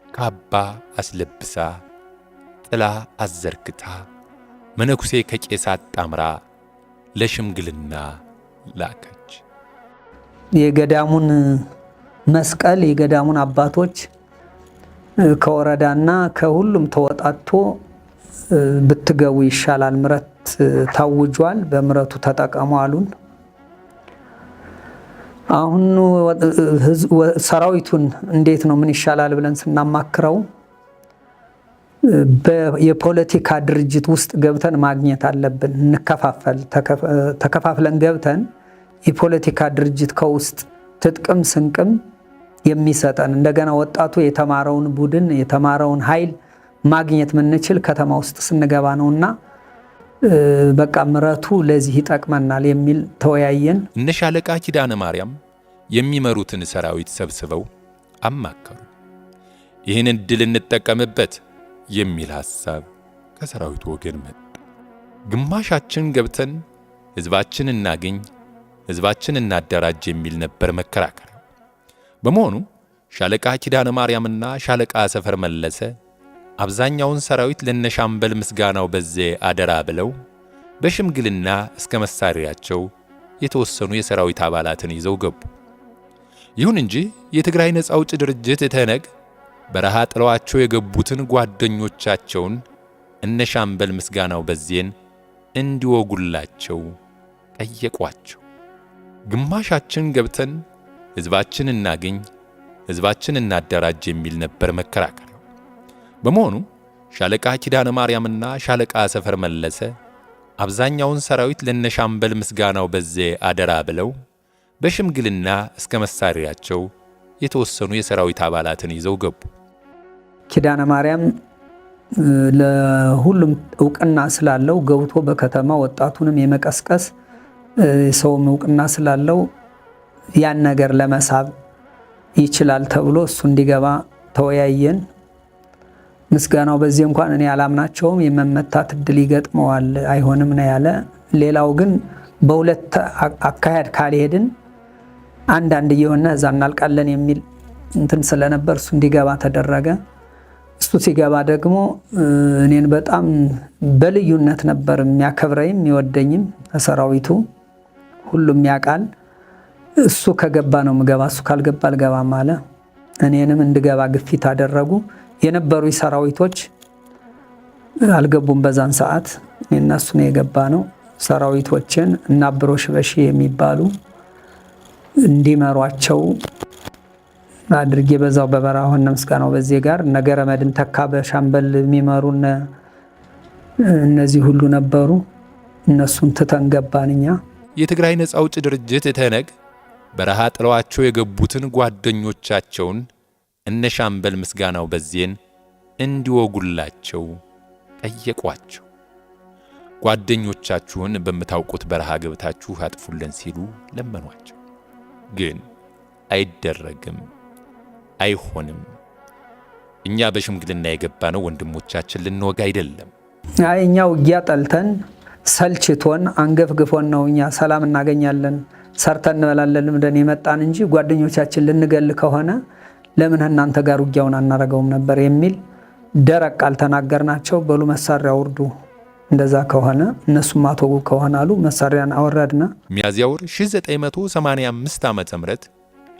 ካባ አስለብሳ ጥላ አዘርግታ መነኩሴ ከቄስ አጣምራ ለሽምግልና ላከች። የገዳሙን መስቀል የገዳሙን አባቶች ከወረዳና ከሁሉም ተወጣቶ ብትገቡ ይሻላል፣ ምረት ታውጇል፣ በምረቱ ተጠቀሙ አሉን። አሁን ሰራዊቱን እንዴት ነው ምን ይሻላል ብለን ስናማክረው የፖለቲካ ድርጅት ውስጥ ገብተን ማግኘት አለብን፣ እንከፋፈል፣ ተከፋፍለን ገብተን የፖለቲካ ድርጅት ከውስጥ ትጥቅም ስንቅም የሚሰጠን እንደገና ወጣቱ የተማረውን ቡድን የተማረውን ኃይል ማግኘት ምንችል ከተማ ውስጥ ስንገባ ነውና በቃ ምረቱ ለዚህ ይጠቅመናል የሚል ተወያየን። እነሻለቃ ኪዳነ ማርያም የሚመሩትን ሰራዊት ሰብስበው አማከሩ። ይህን እድል እንጠቀምበት የሚል ሐሳብ ከሰራዊቱ ወገን መጣ። ግማሻችን ገብተን ህዝባችን እናገኝ፣ ህዝባችን እናደራጅ የሚል ነበር መከራከሪያው። በመሆኑ ሻለቃ ኪዳነ ማርያምና ሻለቃ ሰፈር መለሰ አብዛኛውን ሰራዊት ለነሻምበል ምስጋናው በዜ አደራ ብለው በሽምግልና እስከ መሳሪያቸው የተወሰኑ የሰራዊት አባላትን ይዘው ገቡ። ይሁን እንጂ የትግራይ ነጻ አውጪ ድርጅት ትህነግ በረሃ ጥለዋቸው የገቡትን ጓደኞቻቸውን እነሻምበል ምስጋናው በዜን እንዲወጉላቸው ጠየቋቸው። ግማሻችን ገብተን ህዝባችን እናገኝ፣ ህዝባችን እናደራጅ የሚል ነበር መከራከሪያው። በመሆኑ ሻለቃ ኪዳነ ማርያምና ሻለቃ ሰፈር መለሰ አብዛኛውን ሰራዊት ለነሻምበል ምስጋናው በዜ አደራ ብለው በሽምግልና እስከ መሳሪያቸው የተወሰኑ የሰራዊት አባላትን ይዘው ገቡ። ኪዳነ ማርያም ለሁሉም እውቅና ስላለው ገብቶ በከተማ ወጣቱንም የመቀስቀስ ሰውም እውቅና ስላለው ያን ነገር ለመሳብ ይችላል ተብሎ እሱ እንዲገባ ተወያየን። ምስጋናው በዚህ እንኳን እኔ አላምናቸውም፣ የመመታት እድል ይገጥመዋል አይሆንም ነው ያለ። ሌላው ግን በሁለት አካሄድ ካልሄድን አንዳንድ እየሆነ እዛ እናልቃለን የሚል እንትን ስለነበር እሱ እንዲገባ ተደረገ። እሱ ሲገባ ደግሞ እኔን በጣም በልዩነት ነበር የሚያከብረኝም የሚወደኝም ሰራዊቱ ሁሉም ያውቃል። እሱ ከገባ ነው ምገባ፣ እሱ ካልገባ አልገባም አለ። እኔንም እንድገባ ግፊት አደረጉ። የነበሩ ሰራዊቶች አልገቡም በዛን ሰዓት፣ እነሱ ነው የገባ ነው። ሰራዊቶችን እና ብሮሽ በሺ የሚባሉ እንዲመሯቸው አድርጌ በዛው በበረሃው እነ ምስጋናው በዚህ ጋር ነገረ መድን ተካ በሻምበል የሚመሩ እነዚህ ሁሉ ነበሩ። እነሱን ትተን ገባን እኛ። የትግራይ ነጻ አውጪ ድርጅት ትህነግ በረሃ ጥለዋቸው የገቡትን ጓደኞቻቸውን እነ ሻምበል ምስጋናው በዚህን እንዲወጉላቸው ጠየቋቸው። ጓደኞቻችሁን በምታውቁት በረሃ ገብታችሁ አጥፉልን ሲሉ ለመኗቸው። ግን አይደረግም፣ አይሆንም፣ እኛ በሽምግልና የገባነው ወንድሞቻችን ልንወጋ አይደለም። አይ እኛ ውጊያ ጠልተን ሰልችቶን አንገፍግፎን ነው እኛ ሰላም እናገኛለን ሰርተን እንበላለን ብለን የመጣን እንጂ ጓደኞቻችን ልንገል ከሆነ ለምን እናንተ ጋር ውጊያውን አናረገውም ነበር የሚል ደረቅ ቃል ተናገርናቸው። በሉ መሳሪያ አውርዱ፣ እንደዛ ከሆነ እነሱም አትወጉ ከሆነ አሉ። መሳሪያን አወረድና ሚያዝያ ወር 1985 ዓ.ም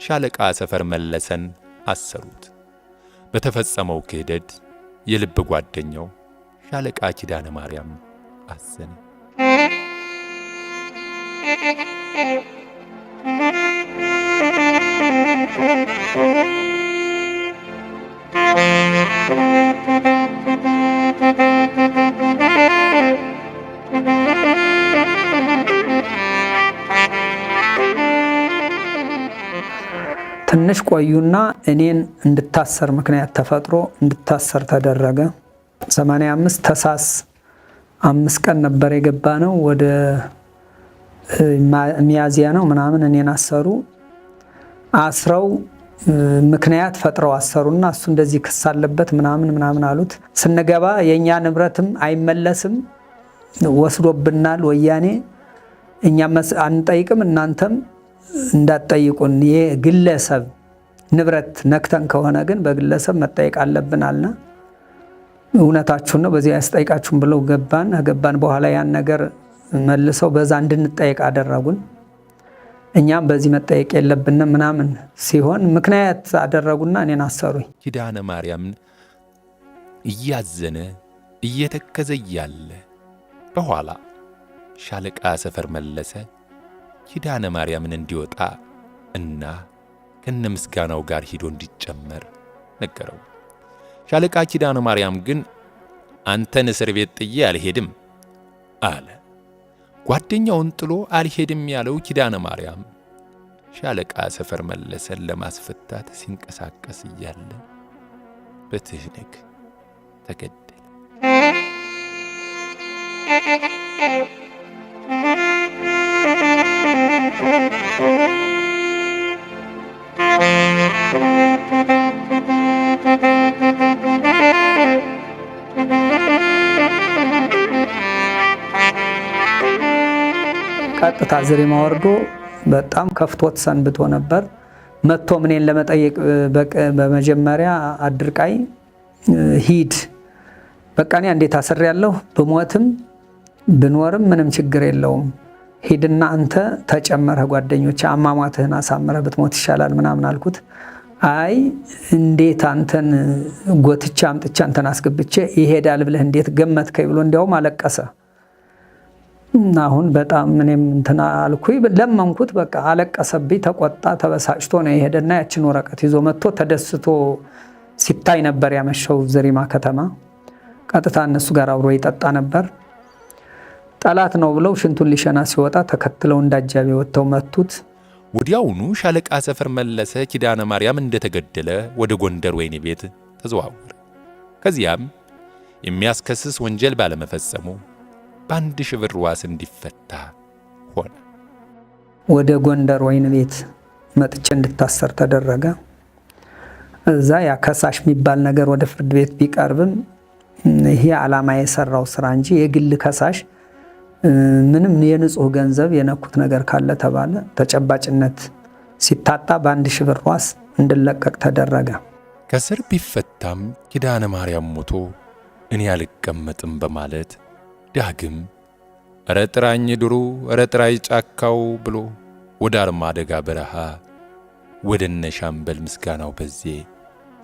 ሻለቃ ሰፈር መለሰን አሰሩት። በተፈጸመው ክህደት የልብ ጓደኛው ሻለቃ ኪዳነ ማርያም አዘነ። ትንሽ ቆዩና እኔን እንድታሰር ምክንያት ተፈጥሮ እንድታሰር ተደረገ። 85 ተሳስ 5 ቀን ነበር የገባ ነው። ወደ ሚያዝያ ነው ምናምን እኔን አሰሩ። አስረው ምክንያት ፈጥረው አሰሩና እሱ እንደዚህ ክስ አለበት ምናምን አሉት። ስንገባ የኛ ንብረትም አይመለስም ወስዶብናል ወያኔ፣ እኛም አንጠይቅም እናንተም እንዳትጠይቁን፣ የግለሰብ ንብረት ነክተን ከሆነ ግን በግለሰብ መጠየቅ አለብን አለና እውነታችሁን ነው በዚህ ያስጠይቃችሁን ብለው ገባን። በኋላ ያን ነገር መልሰው በዛ እንድንጠይቅ አደረጉን። እኛም በዚህ መጠየቅ የለብንም ምናምን ሲሆን ምክንያት አደረጉና እኔን አሰሩኝ። ኪዳነ ማርያምን እያዘነ እየተከዘ እያለ በኋላ ሻለቃ ሰፈር መለሰ ኪዳነ ማርያምን እንዲወጣ እና ከነ ምስጋናው ጋር ሂዶ እንዲጨመር ነገረው። ሻለቃ ኪዳነ ማርያም ግን አንተን እስር ቤት ጥዬ አልሄድም አለ። ጓደኛውን ጥሎ አልሄድም ያለው ኪዳነ ማርያም ሻለቃ ሰፈር መለሰን ለማስፈታት ሲንቀሳቀስ እያለ በትህነግ ተገደለ። ቀጥታ ዝሬማ ወርዶ በጣም ከፍቶት ሰንብቶ ነበር። መጥቶ እኔን ለመጠየቅ በመጀመሪያ አድርቃይ ሂድ በቃ እኔ እንዴት አስሬያለሁ ብሞትም ብኖርም ምንም ችግር የለውም ሂድና አንተ ተጨመረህ ጓደኞች አማማትህን አሳምረህ ብትሞት ይሻላል ምናምን አልኩት። አይ እንዴት አንተን ጎትቻ አምጥቻ አንተን አስገብቼ ይሄዳል ብለህ እንዴት ገመትከኝ ብሎ እንዲያውም አለቀሰ። አሁን በጣም እኔም እንትና አልኩኝ ለመንኩት። በቃ አለቀሰብኝ፣ ተቆጣ፣ ተበሳጭቶ ነው የሄደና ያችን ወረቀት ይዞ መጥቶ ተደስቶ ሲታይ ነበር ያመሸው ዘሪማ ከተማ። ቀጥታ እነሱ ጋር አብሮ ይጠጣ ነበር። ጠላት ነው ብለው ሽንቱን ሊሸና ሲወጣ ተከትለው እንዳጃቢ ወጥተው መቱት። ወዲያውኑ ሻለቃ ሰፈር መለሰ ኪዳነ ማርያም እንደተገደለ ወደ ጎንደር ወይኔ ቤት ተዘዋወረ። ከዚያም የሚያስከስስ ወንጀል ባለመፈጸሙ በአንድ ሺህ ብር ዋስ እንዲፈታ ሆነ። ወደ ጎንደር ወይን ቤት መጥቼ እንድታሰር ተደረገ። እዛ ያ ከሳሽ የሚባል ነገር ወደ ፍርድ ቤት ቢቀርብም ይሄ ዓላማ የሰራው ስራ እንጂ የግል ከሳሽ ምንም የንጹህ ገንዘብ የነኩት ነገር ካለ ተባለ ተጨባጭነት ሲታጣ በ1000 ብር ዋስ እንድለቀቅ ተደረገ። ከስር ቢፈታም ኪዳነ ማርያም ሞቶ እኔ አልቀመጥም በማለት ዳግም እረ ጥራኝ ድሩ እረ ጥራይ ጫካው ብሎ ወደ አርማደጋ በረሃ ወደ እነ ሻምበል ምስጋናው በዜ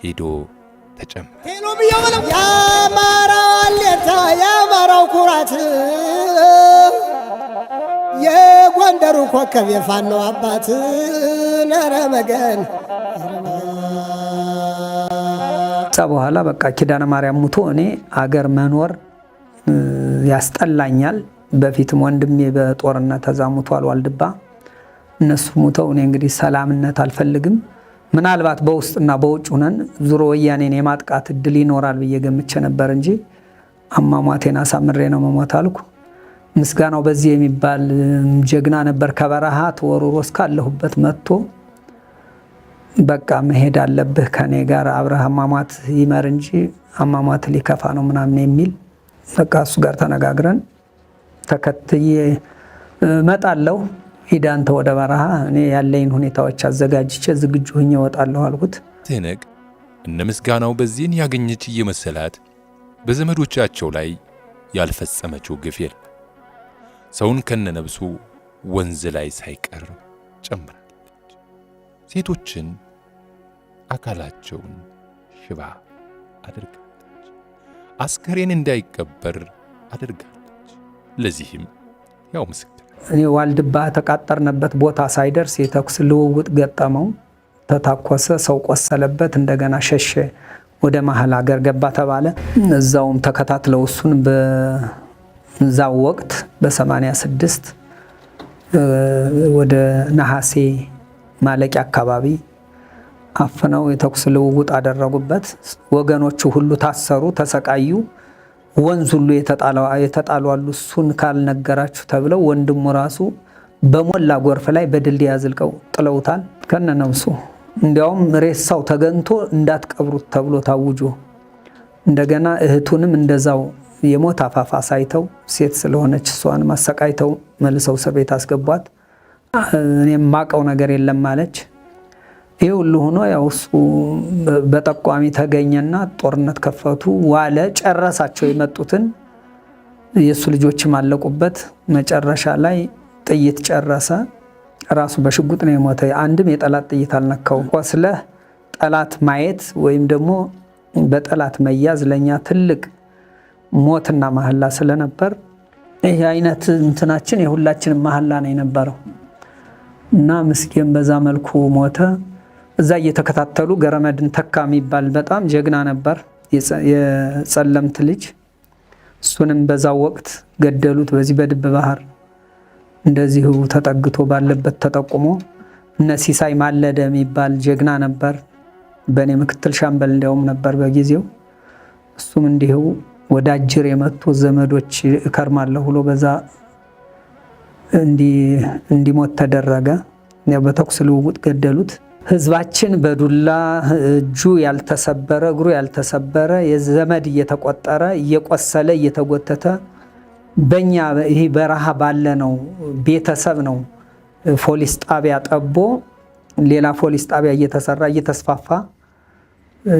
ሄዶ ተጨመረ። የአማራው አለታ የአማራው ኩራት የጎንደሩ ኮከብ የፋኖ አባት ነረ መገን በኋላ በቃ ኪዳነ ማርያም ሙቶ እኔ አገር መኖር ያስጠላኛል። በፊትም ወንድሜ በጦርነት ተዛሙቷል ዋልድባ። እነሱ ሙተው እኔ እንግዲህ ሰላምነት አልፈልግም። ምናልባት በውስጥና በውጭ ሆነን ዙሮ ወያኔን የማጥቃት እድል ይኖራል ብዬ ገምቼ ነበር እንጂ አሟሟቴን አሳምሬ ነው መሞት አልኩ። ምስጋናው በዚህ የሚባል ጀግና ነበር። ከበረሃ ተወርሮ እስካለሁበት መጥቶ በቃ መሄድ አለብህ ከኔ ጋር አብረህ አሟሟት ይመር እንጂ አሟሟት ሊከፋ ነው ምናምን የሚል በቃ እሱ ጋር ተነጋግረን ተከትዬ እመጣለሁ። ሂድ አንተ ወደ በረሃ እኔ ያለኝ ሁኔታዎች አዘጋጅቼ ዝግጁ ሆኜ እወጣለሁ አልኩት። ትህነግ እነ ምስጋናው በዚህን ያገኘች እየመሰላት በዘመዶቻቸው ላይ ያልፈጸመችው ግፍ የለም። ሰውን ከነነብሱ ወንዝ ላይ ሳይቀር ጨምራለች። ሴቶችን አካላቸውን ሽባ አድርጋለች። አስከሬን እንዳይቀበር አድርጋለች። ለዚህም ያው ምስክር እኔ ዋልድባ ተቃጠርንበት ቦታ ሳይደርስ የተኩስ ልውውጥ ገጠመው። ተታኮሰ፣ ሰው ቆሰለበት፣ እንደገና ሸሸ፣ ወደ መሀል ሀገር ገባ ተባለ። እዛውም ተከታትለው እሱን በዛው ወቅት በ86 ወደ ነሐሴ ማለቂያ አካባቢ አፍነው የተኩስ ልውውጥ አደረጉበት። ወገኖቹ ሁሉ ታሰሩ፣ ተሰቃዩ። ወንዝ ሁሉ የተጣሉ አሉ። እሱን ካልነገራችሁ ተብለው ወንድሙ ራሱ በሞላ ጎርፍ ላይ በድልድይ አዝልቀው ጥለውታል ከነነብሱ። እንዲያውም ሬሳው ተገንቶ እንዳትቀብሩት ተብሎ ታውጆ እንደገና እህቱንም እንደዛው የሞት አፋፍ አሳይተው ሴት ስለሆነች እሷን ማሰቃይተው መልሰው እስር ቤት አስገቧት። እኔም ማቀው ነገር የለም ማለች። ይህ ሁሉ ሆኖ ያው እሱ በጠቋሚ ተገኘና ጦርነት ከፈቱ። ዋለ፣ ጨረሳቸው። የመጡትን የእሱ ልጆችም አለቁበት። መጨረሻ ላይ ጥይት ጨረሰ። ራሱ በሽጉጥ ነው የሞተ። አንድም የጠላት ጥይት አልነካው። ቆስለህ ጠላት ማየት ወይም ደግሞ በጠላት መያዝ ለኛ ትልቅ ሞትና መሐላ ስለነበር ይሄ አይነት እንትናችን የሁላችንም መሐላ ነው የነበረው እና ምስኪን በዛ መልኩ ሞተ። እዛ እየተከታተሉ ገረመድን ተካ የሚባል በጣም ጀግና ነበር፣ የጸለምት ልጅ። እሱንም በዛው ወቅት ገደሉት። በዚህ በድብ ባህር እንደዚሁ ተጠግቶ ባለበት ተጠቁሞ። እነ ሲሳይ ማለደ የሚባል ጀግና ነበር፣ በእኔ ምክትል ሻምበል እንዲያውም ነበር በጊዜው። እሱም እንዲሁ ወደ አጅር የመጡ ዘመዶች እከርማለሁ ብሎ በዛ እንዲሞት ተደረገ። በተኩስ ልውውጥ ገደሉት። ህዝባችን በዱላ እጁ ያልተሰበረ እግሩ ያልተሰበረ የዘመድ እየተቆጠረ እየቆሰለ እየተጎተተ በእኛ ይሄ በረሃ ባለ ነው ቤተሰብ ነው ፖሊስ ጣቢያ ጠቦ ሌላ ፖሊስ ጣቢያ እየተሰራ እየተስፋፋ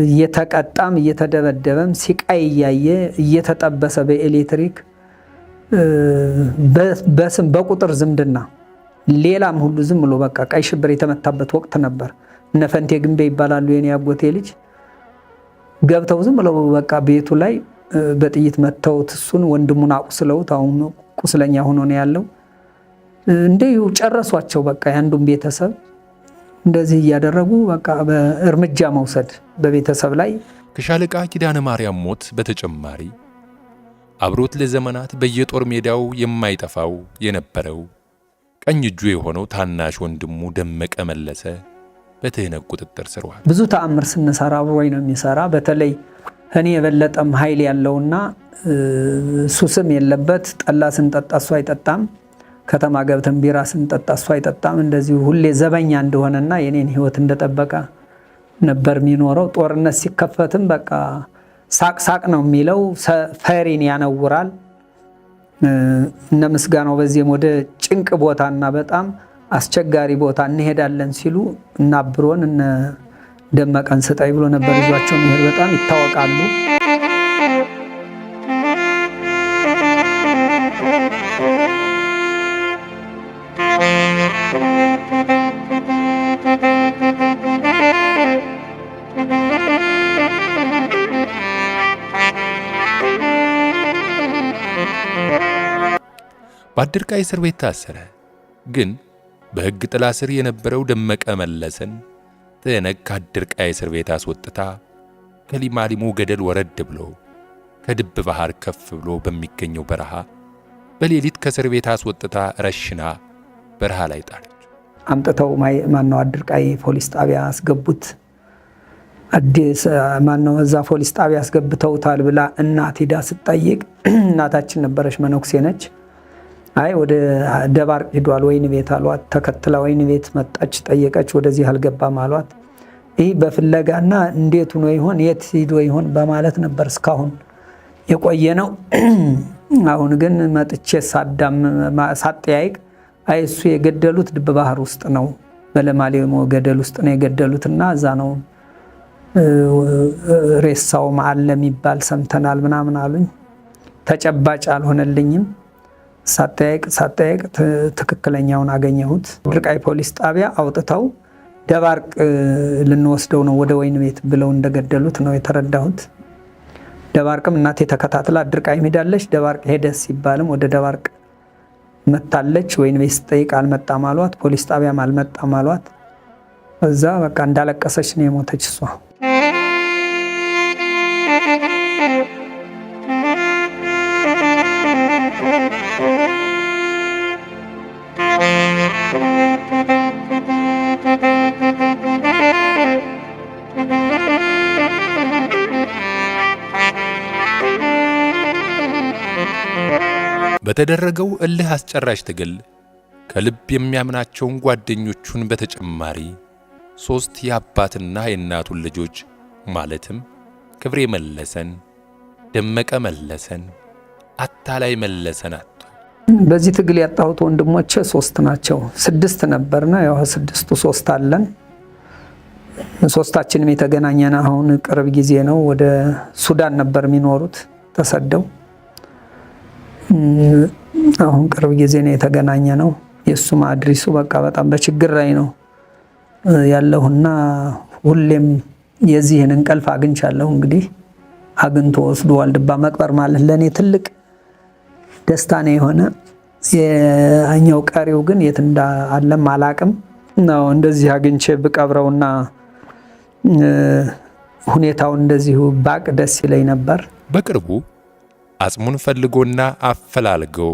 እየተቀጣም እየተደበደበም ሲቃይ እያየ እየተጠበሰ በኤሌክትሪክ በስም በቁጥር ዝምድና ሌላም ሁሉ ዝም ብሎ በቃ ቀይ ሽብር የተመታበት ወቅት ነበር። እነ ፈንቴ ግንቤ ይባላሉ የኔ አጎቴ ልጅ። ገብተው ዝም ብለው በቃ ቤቱ ላይ በጥይት መተውት እሱን ወንድሙን አቁስለውት አሁን ቁስለኛ ሆኖ ነው ያለው። እንደዩ ጨረሷቸው። በቃ ያንዱን ቤተሰብ እንደዚህ እያደረጉ በቃ በእርምጃ መውሰድ በቤተሰብ ላይ። ከሻለቃ ኪዳነ ማርያም ሞት በተጨማሪ አብሮት ለዘመናት በየጦር ሜዳው የማይጠፋው የነበረው ቀኝ እጁ የሆነው ታናሽ ወንድሙ ደመቀ መለሰ በትህነግ ቁጥጥር ስር ዋለ። ብዙ ተአምር ስንሰራ አብሮኝ ነው የሚሰራ። በተለይ እኔ የበለጠም ኃይል ያለውና ሱስም የለበት። ጠላ ስንጠጣ እሱ አይጠጣም። ከተማ ገብተን ቢራ ስንጠጣ እሱ አይጠጣም። እንደዚሁ ሁሌ ዘበኛ እንደሆነና የኔን ህይወት እንደጠበቀ ነበር የሚኖረው። ጦርነት ሲከፈትም በቃ ሳቅ ሳቅ ነው የሚለው፣ ፈሪን ያነውራል። እነ ምስጋናው በዚህም ወደ ጭንቅ ቦታና በጣም አስቸጋሪ ቦታ እንሄዳለን ሲሉ እና አብሮን እነ ደመቀን ስጠይ ብሎ ነበር ይዟቸው መሄድ በጣም ይታወቃሉ። በአድርቃይ እስር ቤት ታሰረ። ግን በሕግ ጥላ ስር የነበረው ደመቀ መለሰን ትህነግ ከአድርቃይ እስር ቤት አስወጥታ ከሊማሊሞ ገደል ወረድ ብሎ ከድብ ባህር ከፍ ብሎ በሚገኘው በረሃ በሌሊት ከእስር ቤት አስወጥታ ረሽና በረሃ ላይ ጣለች። አምጥተው ማነው አድርቃይ ፖሊስ ጣቢያ አስገቡት። አዲስ ማነው እዛ ፖሊስ ጣቢያ አስገብተውታል ብላ እናት ሂዳ ስትጠይቅ እናታችን ነበረች፣ መነኩሴ ነች። አይ ወደ ደባርቅ ሄዷል ወይን ቤት አሏት። ተከትላ ወይን ቤት መጣች፣ ጠየቀች። ወደዚህ አልገባም አሏት። ይህ በፍለጋና እንዴት ሆኖ ይሆን የት ሄዶ ይሆን በማለት ነበር እስካሁን የቆየ ነው። አሁን ግን መጥቼ ሳጠያይቅ አይ እሱ የገደሉት ድብ ባህር ውስጥ ነው፣ በለማሊሞ ገደል ውስጥ ነው የገደሉትና እዛ ነው ሬሳው አለ የሚባል ሰምተናል ምናምን አሉኝ። ተጨባጭ አልሆነልኝም። ሳጠያይቅ ትክክለኛውን አገኘሁት። አድርቃይ ፖሊስ ጣቢያ አውጥተው ደባርቅ ልንወስደው ነው ወደ ወይን ቤት ብለው እንደገደሉት ነው የተረዳሁት። ደባርቅም እናቴ ተከታትላ አድርቃይ ሄዳለች። ደባርቅ ሄደ ሲባልም ወደ ደባርቅ መታለች። ወይን ቤት ስጠይቅ አልመጣም አሏት። ፖሊስ ጣቢያም አልመጣም አሏት። እዛ በቃ እንዳለቀሰች ነው የሞተች እሷ። በተደረገው እልህ አስጨራሽ ትግል ከልብ የሚያምናቸውን ጓደኞቹን በተጨማሪ 3 የአባትና የእናቱን ልጆች ማለትም ክብሬ መለሰን፣ ደመቀ መለሰን፣ አታላይ መለሰን አጥቷል። በዚህ ትግል ያጣሁት ወንድሞቼ 3 ናቸው። 6 ነበርና ያው 6ቱ 3 አለን። 3ታችንም የተገናኘን አሁን ቅርብ ጊዜ ነው። ወደ ሱዳን ነበር የሚኖሩት ተሰደው፣ አሁን ቅርብ ጊዜ ነው የተገናኘ ነው። የሱም አድሪሱ በቃ በጣም በችግር ላይ ነው ያለውና ሁሌም የዚህን እንቅልፍ አግኝቻለሁ። እንግዲህ አግኝቶ ወስዶ ዋልድባ መቅበር ማለት ለኔ ትልቅ ደስታ ነው የሆነ። የኛው ቀሪው ግን የት እንዳለም አላቅም ነው። እንደዚህ አግኝቼ ብቀብረውና ሁኔታውን እንደዚሁ ባቅ ደስ ይለኝ ነበር። በቅርቡ አጽሙን ፈልጎና አፈላልገው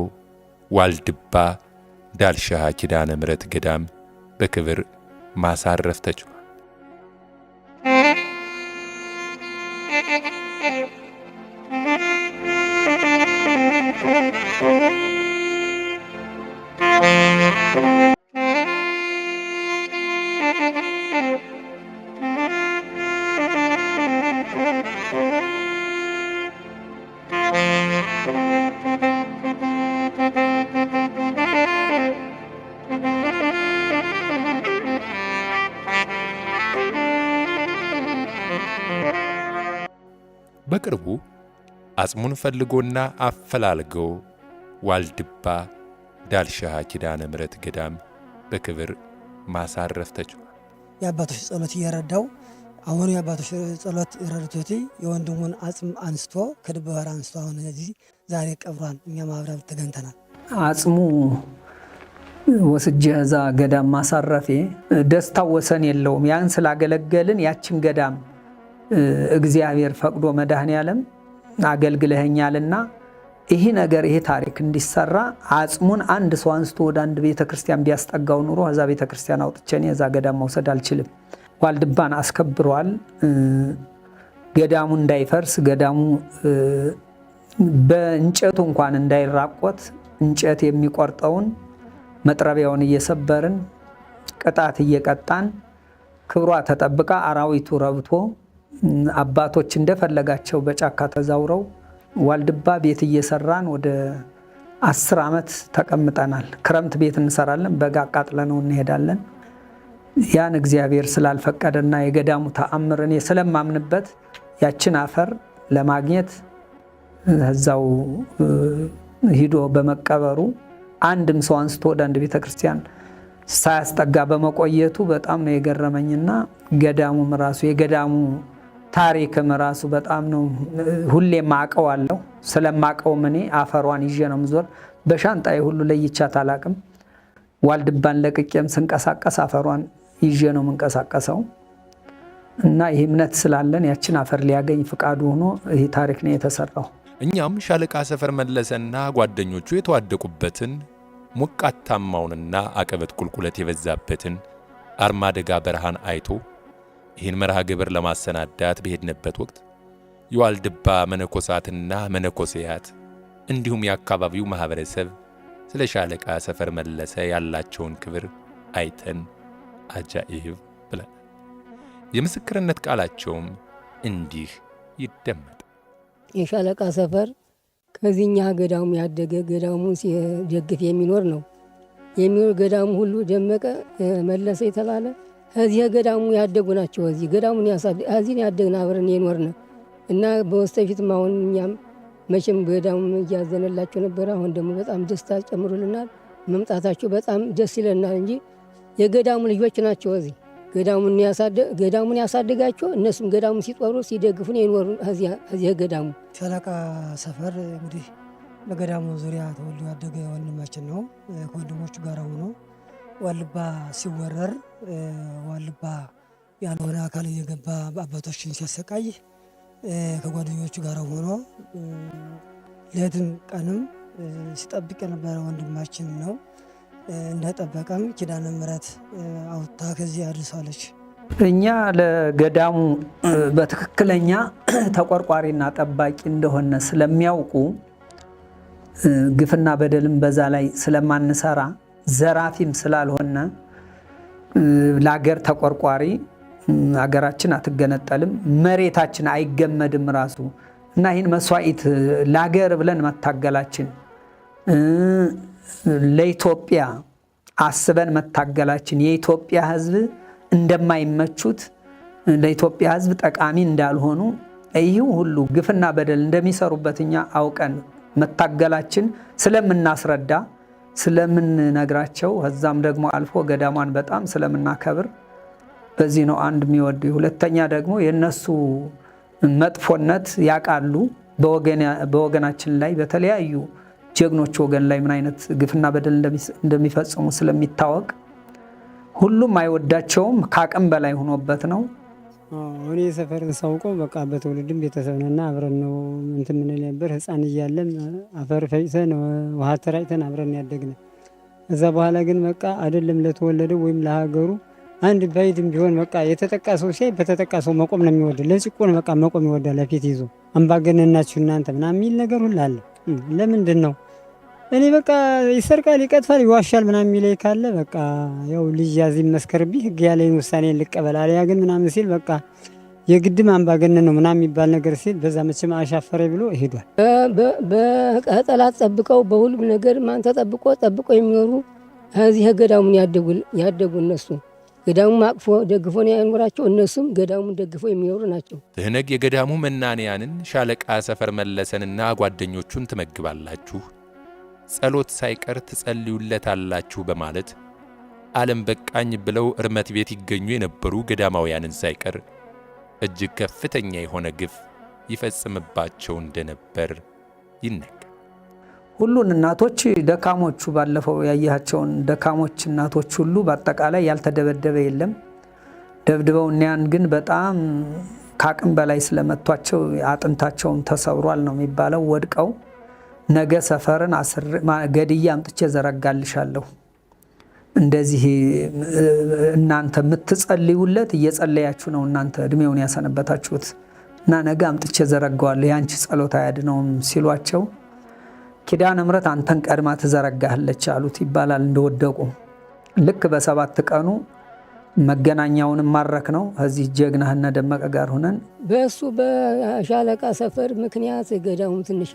ዋልድባ ዳልሻ ኪዳነ ምሕረት ገዳም በክብር ማሳረፍ ተችሏል። በቅርቡ አጽሙን ፈልጎና አፈላልገው ዋልድባ ዳልሻ ኪዳነ ምሕረት ገዳም በክብር ማሳረፍ ተችሏል። የአባቶች ጸሎት እየረዳው አሁን የአባቶች ጸሎት ረድቶት የወንድሙን አጽም አንስቶ ከድብ ባህር አንስቶ አሁን እዚህ ዛሬ ቀብሯን እኛ ማብራብ ተገኝተናል። አጽሙ ወስጄ እዛ ገዳም ማሳረፌ ደስታው ወሰን የለውም። ያን ስላገለገልን ያችን ገዳም እግዚአብሔር ፈቅዶ መድኃኔዓለም አገልግለኸኛልና ይሄ ነገር ይሄ ታሪክ እንዲሰራ አጽሙን አንድ ሰው አንስቶ ወደ አንድ ቤተክርስቲያን ቢያስጠጋው ኑሮ እዛ ቤተክርስቲያን አውጥቼ እኔ እዛ ገዳም መውሰድ አልችልም። ዋልድባን አስከብሯል። ገዳሙ እንዳይፈርስ፣ ገዳሙ በእንጨቱ እንኳን እንዳይራቆት እንጨት የሚቆርጠውን መጥረቢያውን እየሰበርን ቅጣት እየቀጣን ክብሯ ተጠብቃ አራዊቱ ረብቶ አባቶች እንደፈለጋቸው በጫካ ተዛውረው ዋልድባ ቤት እየሰራን ወደ 10 ዓመት ተቀምጠናል። ክረምት ቤት እንሰራለን፣ በጋ አቃጥለነው እንሄዳለን። ያን እግዚአብሔር ስላልፈቀደና የገዳሙ ተአምር እኔ ስለማምንበት ያችን አፈር ለማግኘት እዛው ሂዶ በመቀበሩ አንድም ሰው አንስቶ ወደ አንድ ቤተክርስቲያን ሳያስጠጋ በመቆየቱ በጣም ነው የገረመኝና ገዳሙም ራሱ የገዳሙ ታሪክም ራሱ በጣም ነው ሁሌም አውቀዋለሁ። ስለማውቀውም እኔ አፈሯን ይዤ ነው የምዞር። በሻንጣዬ ሁሉ ለይቻት አላቅም። ዋልድባን ለቅቄም ስንቀሳቀስ አፈሯን ይዤ ነው የምንቀሳቀሰው እና ይህ እምነት ስላለን ያችን አፈር ሊያገኝ ፍቃዱ ሆኖ ይህ ታሪክ ነው የተሰራው። እኛም ሻለቃ ሰፈር መለሰና ጓደኞቹ የተዋደቁበትን ሞቃታማውንና አቀበት ቁልቁለት የበዛበትን አርማደጋ በረሃን አይቶ ይህን መርሃ ግብር ለማሰናዳት በሄድንበት ወቅት የዋልድባ መነኮሳትና መነኮሴያት እንዲሁም የአካባቢው ማህበረሰብ ስለ ሻለቃ ሰፈር መለሰ ያላቸውን ክብር አይተን አጃኢብ ብለን የምስክርነት ቃላቸውም እንዲህ ይደመጥ። የሻለቃ ሰፈር ከዚህኛ ገዳሙ ያደገ ገዳሙን ሲደግፍ የሚኖር ነው። የሚኖር ገዳሙ ሁሉ ደመቀ መለሰ የተባለ እዚህ ገዳሙ ያደጉ ናቸው። እዚህ ገዳሙን እዚህን ያደግን አብረን የኖርን እና በወስተፊትም አሁን እኛም መቼም ገዳሙ እያዘነላቸው ነበር። አሁን ደግሞ በጣም ደስታ ጨምሩልናል። መምጣታቸው በጣም ደስ ይለናል እንጂ የገዳሙ ልጆች ናቸው። እዚህ ገዳሙን ያሳደጋቸው እነሱም ገዳሙ ሲጦሩ ሲደግፉን የኖሩ እዚህ ገዳሙ። ሻለቃ ሰፈር እንግዲህ በገዳሙ ዙሪያ ተወልዶ ያደገ ወንድማችን ነው። ከወንድሞቹ ጋር ሆኖ ዋልድባ ሲወረር ዋልድባ ያልሆነ አካል እየገባ አባቶችን ሲያሰቃይ ከጓደኞቹ ጋር ሆኖ ሌትም ቀንም ሲጠብቅ የነበረ ወንድማችን ነው። እንደጠበቀም ኪዳነ ምሕረት አውጥታ ከዚህ አድርሳለች። እኛ ለገዳሙ በትክክለኛ ተቆርቋሪና ጠባቂ እንደሆነ ስለሚያውቁ ግፍና በደልም በዛ ላይ ስለማንሰራ ዘራፊም ስላልሆነ ለሀገር ተቆርቋሪ ሀገራችን አትገነጠልም፣ መሬታችን አይገመድም ራሱ እና ይህን መስዋዕት ለሀገር ብለን መታገላችን ለኢትዮጵያ አስበን መታገላችን የኢትዮጵያ ሕዝብ እንደማይመቹት ለኢትዮጵያ ሕዝብ ጠቃሚ እንዳልሆኑ ይህ ሁሉ ግፍና በደል እንደሚሰሩበት እኛ አውቀን መታገላችን ስለምናስረዳ ስለምንነግራቸው ከዛም ደግሞ አልፎ ገዳሟን በጣም ስለምናከብር በዚህ ነው አንድ የሚወዱ። ሁለተኛ ደግሞ የነሱ መጥፎነት ያውቃሉ። በወገናችን ላይ በተለያዩ ጀግኖች ወገን ላይ ምን አይነት ግፍና በደል እንደሚፈጽሙ ስለሚታወቅ ሁሉም አይወዳቸውም። ከአቅም በላይ ሆኖበት ነው። እኔ ሰፈርን ሳውቀው በቃ በትውልድም ቤተሰብንና አብረን ነው እንትን ምን ነበር። ህፃን እያለን አፈር ፈጭተን ውሃ ተራጭተን አብረን ያደግን። እዛ በኋላ ግን በቃ አይደለም ለተወለደው ወይም ለሀገሩ አንድ ባይድም ቢሆን በቃ የተጠቃሰው ሲያይ በተጠቃሰው መቆም ነው የሚወድ። ለጭቆን በቃ መቆም ይወዳል። ለፊት ይዞ አምባገነናችሁ እናንተ ምናምን የሚል ነገር ሁሉ አለ። ለምንድን ነው እኔ በቃ ይሰርቃል፣ ይቀጥፋል፣ ይዋሻል ምናምን የሚለኝ ካለ በቃ ያው ልጅ ያዝ ይመስከርብኝ ህግ ያለኝ ውሳኔ ልቀበል አለያ ግን ምናምን ሲል በቃ የግድም አምባገነን ነው ምናምን የሚባል ነገር ሲል በዛ መቼም አሻፈረ ብሎ ሄዷል። በጠላት ጠብቀው በሁሉም ነገር ማን ተጠብቆ የሚኖሩ እዚህ ገዳሙን ያደጉ እነሱ ገዳሙን አቅፎ ደግፎ ነው ያኖራቸው። እነሱም ገዳሙን ደግፎ የሚኖሩ ናቸው። ትህነግ የገዳሙ መናንያንን ሻለቃ ሰፈር መለሰንና ጓደኞቹን ትመግባላችሁ፣ ጸሎት ሳይቀር ትጸልዩለታላችሁ በማለት ዓለም በቃኝ ብለው እርመት ቤት ይገኙ የነበሩ ገዳማውያንን ሳይቀር እጅግ ከፍተኛ የሆነ ግፍ ይፈጽምባቸው እንደነበር ይነገራል። ሁሉን እናቶች ደካሞቹ ባለፈው ያያቸውን ደካሞች እናቶች ሁሉ በአጠቃላይ ያልተደበደበ የለም። ደብድበው እኒያን ግን በጣም ከአቅም በላይ ስለመቷቸው አጥንታቸውን ተሰብሯል ነው የሚባለው። ወድቀው ነገ ሰፈርን ገድያ አምጥቼ ዘረጋልሻለሁ፣ እንደዚህ እናንተ የምትጸልዩለት እየጸለያችሁ ነው እናንተ እድሜውን ያሰነበታችሁት እና ነገ አምጥቼ ዘረጋዋለሁ ያንቺ ጸሎት አያድነውም ሲሏቸው ኪዳነ ምሕረት አንተን ቀድማ ትዘረጋለች አሉት ይባላል። እንደወደቁ ልክ በ7 ቀኑ መገናኛውን ማረክ ነው። እዚህ ጀግናህና ደመቀ ጋር ሆነን በሱ በሻለቃ ሰፈር ምክንያት ገዳሙም ትንሽ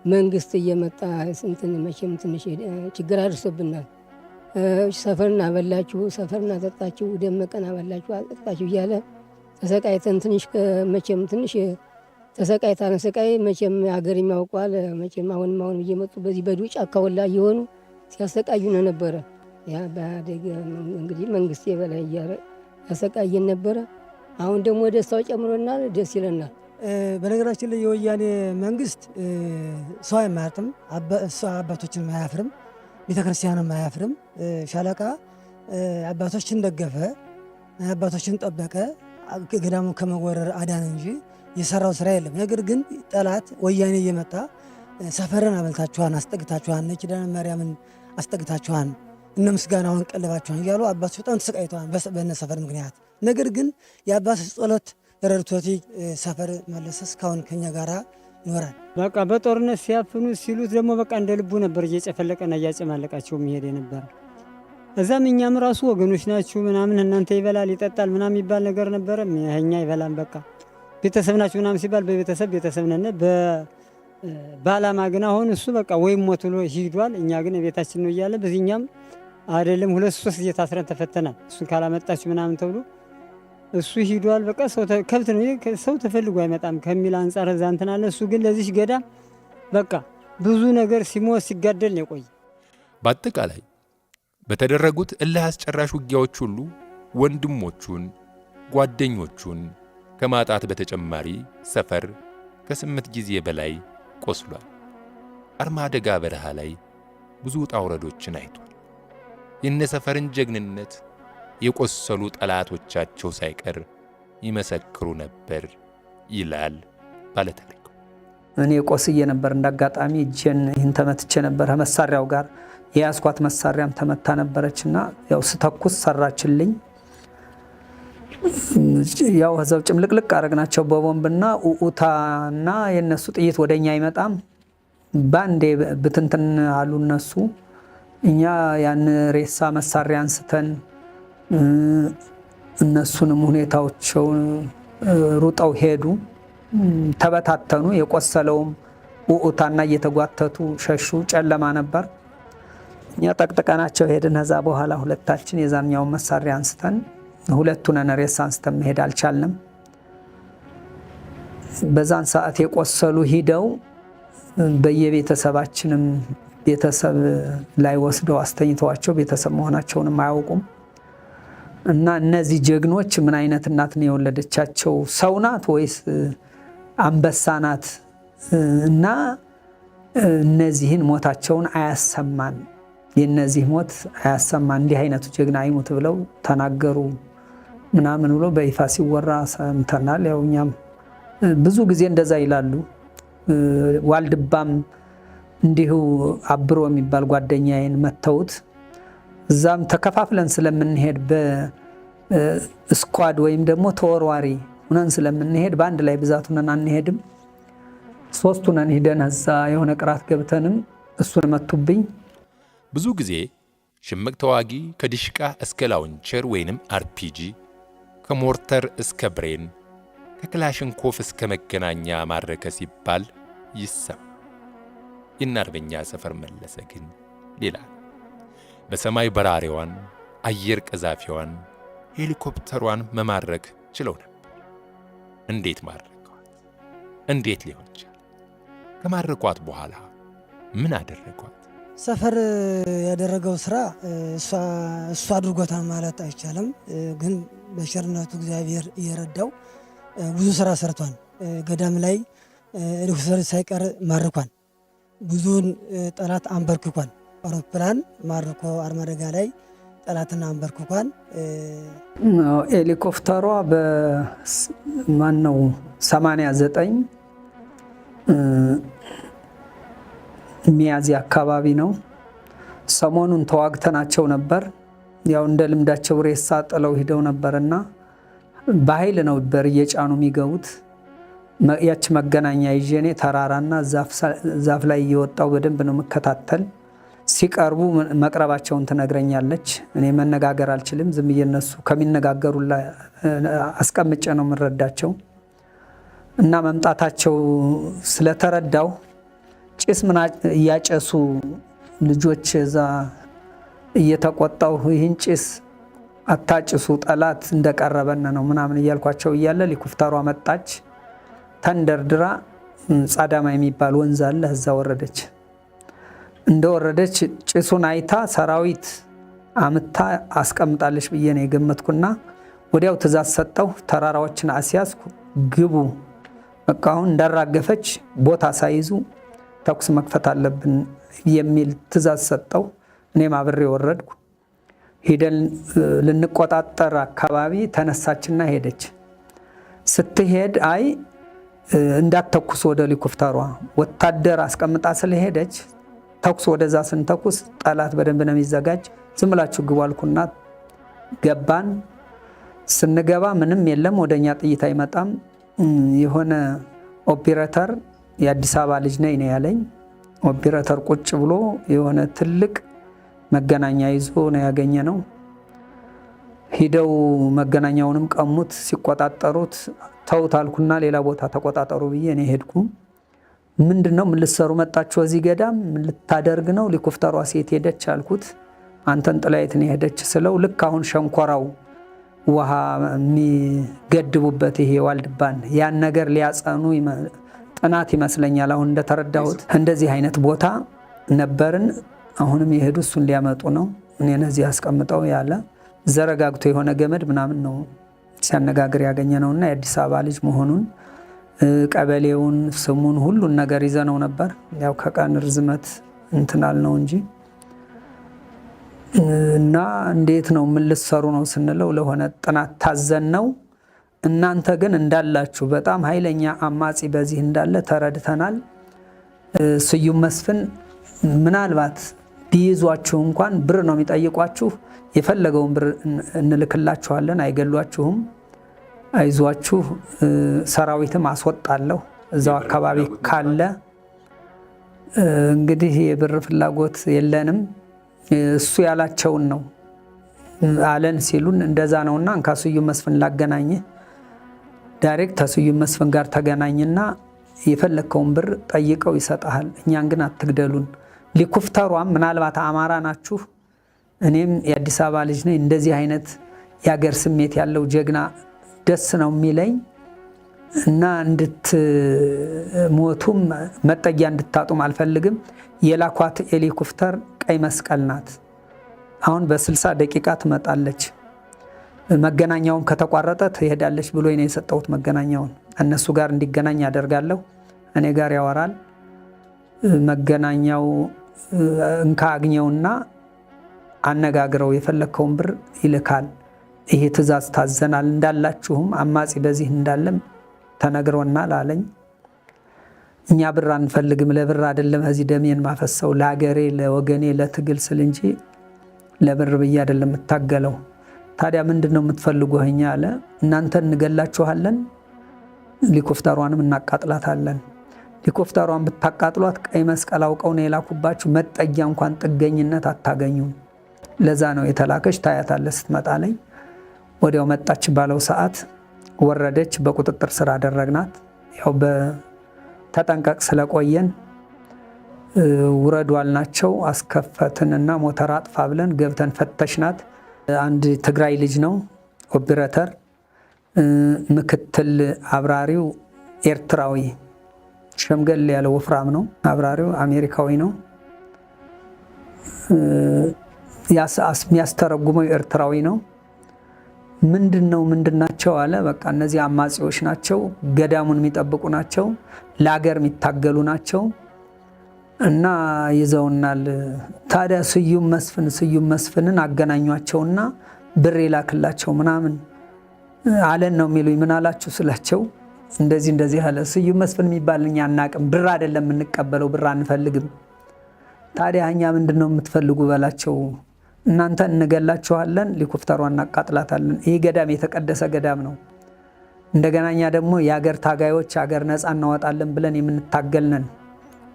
መንግስት እየመጣ ስንትን መቼም ትንሽ ችግር አድርሶብናል። ሰፈርና አበላችሁ፣ ሰፈርና ጠጣችሁ፣ ደመቀን አበላችሁ አጠጣችሁ እያለ ተሰቃይተን ትንሽ መቼም ትንሽ ተሰቃይታን ሰቃይ መቼም ሀገር የሚያውቋል መቼም አሁን እየመጡ በዚህ በዱ ጫካ ወላ እየሆኑ ሲያሰቃዩን ነበረ። ያ ባደግ እንግዲህ መንግስት የበላይ ያሰቃየን ነበረ። አሁን ደግሞ ደስታው ጨምሮናል፣ ደስ ይለናል። በነገራችን ላይ የወያኔ መንግስት ሰው አይማርጥም፣ አባቶችን አያፍርም፣ ቤተክርስቲያንም አያፍርም። ሻለቃ አባቶችን ደገፈ፣ አባቶችን ጠበቀ፣ ገዳሙ ከመወረር አዳን እንጂ የሰራው ስራ የለም። ነገር ግን ጠላት ወያኔ እየመጣ ሰፈርን አበልታችኋን፣ አስጠግታችኋን፣ እነ ኪዳነ ማርያምን አስጠግታችኋን፣ እነ ምስጋናውን ቀለባችኋን እያሉ አባቶች በጣም ተሰቃይተዋል በነ ሰፈር ምክንያት። ነገር ግን የአባቶች ጸሎት ረድቶት ሰፈር መለሰ፣ እስካሁን ከኛ ጋር ይኖራል። በቃ በጦርነት ሲያፍኑ ሲሉት ደግሞ በቃ እንደ ልቡ ነበር እየጨፈለቀና እያጨማለቃቸው የሚሄድ ነበር። እዛም እኛም ራሱ ወገኖች ናችሁ ምናምን እናንተ ይበላል ይጠጣል ምናምን የሚባል ነገር ነበረ። እኛ ይበላል በቃ ቤተሰብ ናችሁ ምናምን ሲባል ቤተሰብ ነን። በዓላማ ግን አሁን እሱ በቃ ወይም ሞት ብሎ ሂዷል። እኛ ግን ቤታችን ነው እያለ በዚህኛም አይደለም 2-3 ጊዜ ታስረን ተፈተናል። እሱን ካላመጣችሁ ምናምን ተብሎ እሱ ሂዷል። በቃ ሰው ከብት ነው ሰው ተፈልጎ አይመጣም ከሚል አንጻር እዛ እንትን አለ። እሱ ግን ለዚህ ገዳም በቃ ብዙ ነገር ሲሞት ሲጋደል ነው የቆየ። በአጠቃላይ በተደረጉት እልህ አስጨራሽ ውጊያዎች ሁሉ ወንድሞቹን ጓደኞቹን ከማጣት በተጨማሪ ሰፈር ከ8 ጊዜ በላይ ቆስሏል። አርማደጋ በረሃ ላይ ብዙ ውጣ ውረዶችን አይቷል። የነ ሰፈርን ጀግንነት የቆሰሉ ጠላቶቻቸው ሳይቀር ይመሰክሩ ነበር ይላል ባለታሪኩ። እኔ ቆስዬ ነበር። እንዳጋጣሚ እጄን ይህን ተመትቼ ነበር። መሳሪያው ጋር የያዝኳት መሳሪያም ተመታ ነበረችና ያው ስተኩስ ሰራችልኝ። ያው ህዘብ ጭምልቅልቅ አረግናቸው በቦምብና ኡኡታና የነሱ ጥይት ወደኛ አይመጣም። ባንዴ ብትንትን አሉ እነሱ። እኛ ያን ሬሳ መሳሪያ አንስተን እነሱንም ሁኔታዎቸው ሩጠው ሄዱ፣ ተበታተኑ። የቆሰለውም ኡኡታና እየተጓተቱ ሸሹ። ጨለማ ነበር። እኛ ጠቅጥቀናቸው ሄድን። ከዛ በኋላ ሁለታችን የዛኛውን መሳሪያ አንስተን ሁለቱን ሬሳ አንስተን መሄድ አልቻልንም። በዛን ሰዓት የቆሰሉ ሂደው በየቤተሰባችንም ቤተሰብ ላይ ወስደው አስተኝተዋቸው ቤተሰብ መሆናቸውንም አያውቁም። እና እነዚህ ጀግኖች ምን አይነት እናት ነው የወለደቻቸው? ሰው ናት ወይስ አንበሳ ናት? እና እነዚህን ሞታቸውን አያሰማን፣ የነዚህ ሞት አያሰማን፣ እንዲህ አይነቱ ጀግና አይሙት ብለው ተናገሩ ምናምን ብሎ በይፋ ሲወራ ሰምተናል። ያው እኛም ብዙ ጊዜ እንደዛ ይላሉ። ዋልድባም እንዲሁ አብሮ የሚባል ጓደኛዬን መተውት እዛም ተከፋፍለን ስለምንሄድ በስኳድ ወይም ደግሞ ተወርዋሪ ሁነን ስለምንሄድ በአንድ ላይ ብዛት ሁነን አንሄድም። 3 ሁነን ሂደን እዛ የሆነ ቅራት ገብተንም እሱን መቱብኝ። ብዙ ጊዜ ሽምቅ ተዋጊ ከዲሽቃ እስከ ላውንቸር ወይንም አርፒጂ፣ ከሞርተር እስከ ብሬን፣ ከክላሽንኮፍ እስከ መገናኛ ማረከ ሲባል ይሰማ። የአርበኛ ሰፈር መለሰ ግን ሌላ በሰማይ በራሪዋን፣ አየር ቀዛፊዋን፣ ሄሊኮፕተሯን መማረክ ችለው ነበር። እንዴት ማረኳት? እንዴት ሊሆን ቻለ? ከማረኳት በኋላ ምን አደረጓት? ሰፈር ያደረገው ስራ እሱ አድርጎታል ማለት አይቻልም። ግን በቸርነቱ እግዚአብሔር እየረዳው ብዙ ስራ ሰርቷል። ገዳም ላይ ሄሊኮፕተር ሳይቀር ማርኳል። ብዙውን ጠላት አንበርክኳል። አውሮፕላን ማርኮ አርማደጋ ላይ ጠላትን አንበርክኳል። ሄሊኮፕተሯ በማነው 89 ሚያዝያ አካባቢ ነው። ሰሞኑን ተዋግተናቸው ነበር። ያው እንደ ልምዳቸው ሬሳ ጥለው ሂደው ነበርና በኃይል ነው በር እየጫኑ የሚገቡት። ያች መገናኛ ይዤኔ ተራራና ዛፍ ላይ እየወጣው በደንብ ነው መከታተል። ሲቀርቡ መቅረባቸውን ትነግረኛለች። እኔ መነጋገር አልችልም። ዝም ብዬ እነሱ ከሚነጋገሩ አስቀምጬ ነው የምረዳቸው። እና መምጣታቸው ስለተረዳው ጭስ ምን እያጨሱ ልጆች እዛ እየተቆጣው ይህን ጭስ አታጭሱ ጠላት እንደቀረበን ነው ምናምን እያልኳቸው እያለ ሄሊኮፕተሯ መጣች። ተንደርድራ ጻዳማ የሚባል ወንዝ አለ እዛ ወረደች። እንደወረደች ጭሱን አይታ ሰራዊት አምታ አስቀምጣለች ብዬ ነው የገመትኩና ወዲያው ትእዛዝ ሰጠው። ተራራዎችን አስያዝኩ፣ ግቡ በቃ አሁን እንዳራገፈች ቦታ ሳይዙ ተኩስ መክፈት አለብን የሚል ትእዛዝ ሰጠው። እኔም አብሬ ወረድኩ። ሄደን ልንቆጣጠር አካባቢ ተነሳችና ሄደች። ስትሄድ አይ እንዳትተኩስ ወደ ሄሊኮፕተሯ ወታደር አስቀምጣ ስለሄደች ተኩስ ወደዛ ስንተኩስ ጠላት በደንብ ነው የሚዘጋጅ፣ ዝም ብላችሁ ግቡ አልኩና ገባን። ስንገባ ምንም የለም፣ ወደኛ ጥይት አይመጣም። የሆነ ኦፕሬተር የአዲስ አበባ ልጅ ነኝ ነው ያለኝ። ኦፕሬተር ቁጭ ብሎ የሆነ ትልቅ መገናኛ ይዞ ነው ያገኘ ነው። ሂደው መገናኛውንም ቀሙት። ሲቆጣጠሩት ተውት አልኩና ሌላ ቦታ ተቆጣጠሩ ብዬ እኔ ሄድኩ። ምንድነው ምን ልትሰሩ መጣችሁ እዚህ ገዳም? ምን ልታደርግ ነው? ሄሊኮፕተሯ ሴት ሄደች አልኩት። አንተን ጥላየት ነው ሄደች ስለው ልክ አሁን ሸንኮራው ውሃ የሚገድቡበት ይሄ ዋልድባን ያን ነገር ሊያጸኑ ጥናት ይመስለኛል አሁን እንደተረዳሁት። እንደዚህ አይነት ቦታ ነበርን። አሁንም የሄዱ እሱን ሊያመጡ ነው። እኔን እዚህ አስቀምጠው ያለ ዘረጋግቶ የሆነ ገመድ ምናምን ነው ሲያነጋግር ያገኘ ነውና የአዲስ አበባ ልጅ መሆኑን ቀበሌውን ስሙን ሁሉን ነገር ይዘነው ነበር። ያው ከቀን ርዝመት እንትናል ነው እንጂ እና እንዴት ነው ምን ልትሰሩ ነው ስንለው ለሆነ ጥናት ታዘን ነው። እናንተ ግን እንዳላችሁ በጣም ኃይለኛ አማጺ በዚህ እንዳለ ተረድተናል። ስዩም መስፍን ምናልባት ቢይዟችሁ እንኳን ብር ነው የሚጠይቋችሁ። የፈለገውን ብር እንልክላችኋለን፣ አይገሏችሁም። አይዟችሁ፣ ሰራዊትም አስወጣለሁ እዛው አካባቢ ካለ። እንግዲህ የብር ፍላጎት የለንም፣ እሱ ያላቸውን ነው አለን ሲሉን እንደዛ ነውና እንካ ስዩም መስፍን ላገናኝህ፣ ዳይሬክት ከስዩም መስፍን ጋር ተገናኝና የፈለከውን ብር ጠይቀው ይሰጣል፣ እኛን ግን አትግደሉን። ሄሊኮፕተሯም ምናልባት አማራ ናችሁ፣ እኔም የአዲስ አበባ ልጅ ነኝ፣ እንደዚህ አይነት የሀገር ስሜት ያለው ጀግና ደስ ነው የሚለኝ እና እንድትሞቱም መጠጊያ እንድታጡም አልፈልግም። የላኳት ሄሊኮፕተር ቀይ መስቀል ናት። አሁን በ60 ደቂቃ ትመጣለች። መገናኛውም ከተቋረጠ ትሄዳለች ብሎ ነው የሰጠሁት። መገናኛውን እነሱ ጋር እንዲገናኝ ያደርጋለሁ፣ እኔ ጋር ያወራል። መገናኛው እንካ አግኘውና አነጋግረው የፈለከውን ብር ይልካል። ይሄ ትእዛዝ ታዘናል፣ እንዳላችሁም አማጺ በዚህ እንዳለም ተነግሮናል አለኝ። እኛ ብር አንፈልግም፣ ለብር አይደለም እዚህ ደሜን ማፈሰው ለሀገሬ ለወገኔ ለትግል ስል እንጂ ለብር ብዬ አይደለም የምታገለው። ታዲያ ምንድነው የምትፈልጉኝ አለ። እናንተ እንገላችኋለን፣ ሄሊኮፕተሯንም እናቃጥላታለን። ሄሊኮፕተሯን ብታቃጥሏት ቀይ መስቀል አውቀው ነው የላኩባችሁ፣ መጠጊያ እንኳን ጥገኝነት አታገኙም። ለዛ ነው የተላከች፣ ታያታለህ ስትመጣ ላይ። ወዲያው መጣች ባለው ሰዓት ወረደች። በቁጥጥር ስር አደረግናት። ያው በተጠንቀቅ ስለቆየን ውረዱ አልናቸው። አስከፈትንና ሞተር አጥፋ ብለን ገብተን ፈተሽናት። አንድ ትግራይ ልጅ ነው ኦፕሬተር፣ ምክትል አብራሪው ኤርትራዊ ሸምገል ያለ ወፍራም ነው። አብራሪው አሜሪካዊ ነው። የሚያስተረጉመው ኤርትራዊ ነው። ምንድናቸው አለ። በቃ እነዚህ አማጺዎች ናቸው፣ ገዳሙን የሚጠብቁ ናቸው፣ ለሀገር የሚታገሉ ናቸው እና ይዘውናል። ታዲያ ስዩም መስፍንን አገናኟቸውና ብር ይላክላቸው ምናምን አለን ነው የሚሉኝ። ምን አላችሁ ስላቸው እንደዚህ አለ። ስዩም መስፍን የሚባል እኛ አናቅም፣ ብር አይደለም የምንቀበለው፣ ብር አንፈልግም። ታዲያ እኛ ምንድነው የምትፈልጉ በላቸው። እናንተ እንገላችኋለን፣ ሄሊኮፕተሯን እናቃጥላታለን። ይህ ገዳም የተቀደሰ ገዳም ነው። እንደገና እኛ ደግሞ የሀገር ታጋዮች ሀገር ነፃ እናወጣለን ብለን የምንታገልነን።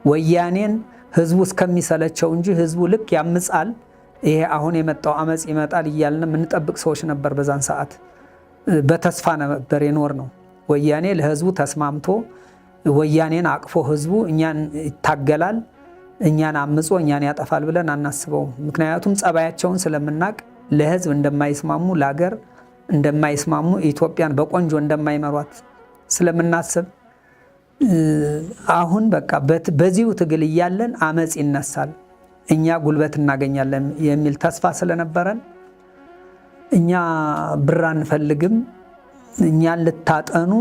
ወያኔን ህዝቡ እስከሚሰለቸው እንጂ ህዝቡ ልክ ያምጻል፣ ይሄ አሁን የመጣው አመጽ ይመጣል እያልን የምንጠብቅ ሰዎች ነበር። በዛን ሰዓት በተስፋ ነበር የኖር ነው። ወያኔ ለህዝቡ ተስማምቶ ወያኔን አቅፎ ህዝቡ እኛን ይታገላል፣ እኛን አምጾ እኛን ያጠፋል ብለን አናስበውም። ምክንያቱም ጸባያቸውን ስለምናቅ ለህዝብ እንደማይስማሙ፣ ለሀገር እንደማይስማሙ፣ ኢትዮጵያን በቆንጆ እንደማይመሯት ስለምናስብ አሁን በቃ በዚሁ ትግል እያለን አመጽ ይነሳል፣ እኛ ጉልበት እናገኛለን የሚል ተስፋ ስለነበረን እኛ ብር አንፈልግም፣ እኛን ልታጠኑ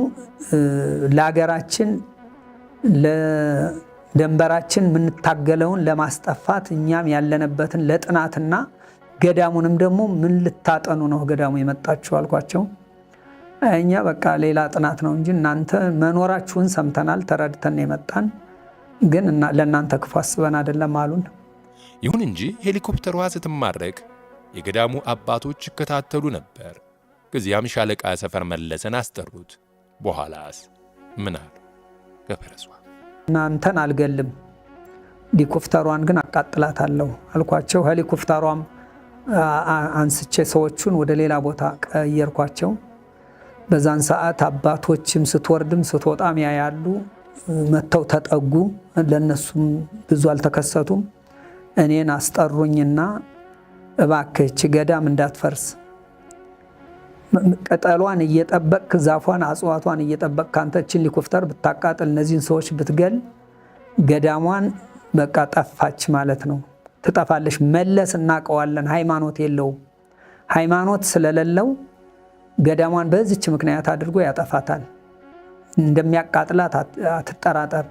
ለሀገራችን ለደንበራችን የምንታገለውን ለማስጠፋት እኛም ያለንበትን ለጥናትና ገዳሙንም ደግሞ ምን ልታጠኑ ነው ገዳሙ የመጣችሁ አልኳቸው። እኛ በቃ ሌላ ጥናት ነው እንጂ እናንተ መኖራችሁን ሰምተናል፣ ተረድተን የመጣን ግን ለእናንተ ክፉ አስበን አይደለም አሉን። ይሁን እንጂ ሄሊኮፕተሯ ስትማረክ የገዳሙ አባቶች ይከታተሉ ነበር። ከዚያም ሻለቃ ሰፈር መለሰን አስጠሩት። በኋላስ ምን አሉ? ከፈረሷ እናንተን አልገልም፣ ሄሊኮፕተሯን ግን አቃጥላታለሁ አልኳቸው። ሄሊኮፕተሯም አንስቼ ሰዎቹን ወደ ሌላ ቦታ ቀየርኳቸው። በዛን ሰዓት አባቶችም ስትወርድም ስትወጣም ያያሉ። መተው ተጠጉ። ለነሱም ብዙ አልተከሰቱም። እኔን አስጠሩኝና እባክህ ገዳም እንዳትፈርስ፣ ቅጠሏን እየጠበቅ ዛፏን አጽዋቷን እየጠበቅ ካንተችን ሄሊኮፕተር ብታቃጥል እነዚህን ሰዎች ብትገል ገዳሟን በቃ ጠፋች ማለት ነው፣ ትጠፋለች። መለስ እናቀዋለን፣ ሃይማኖት የለውም። ሃይማኖት ስለሌለው ገዳሟን በዚች ምክንያት አድርጎ ያጠፋታል። እንደሚያቃጥላት አትጠራጠር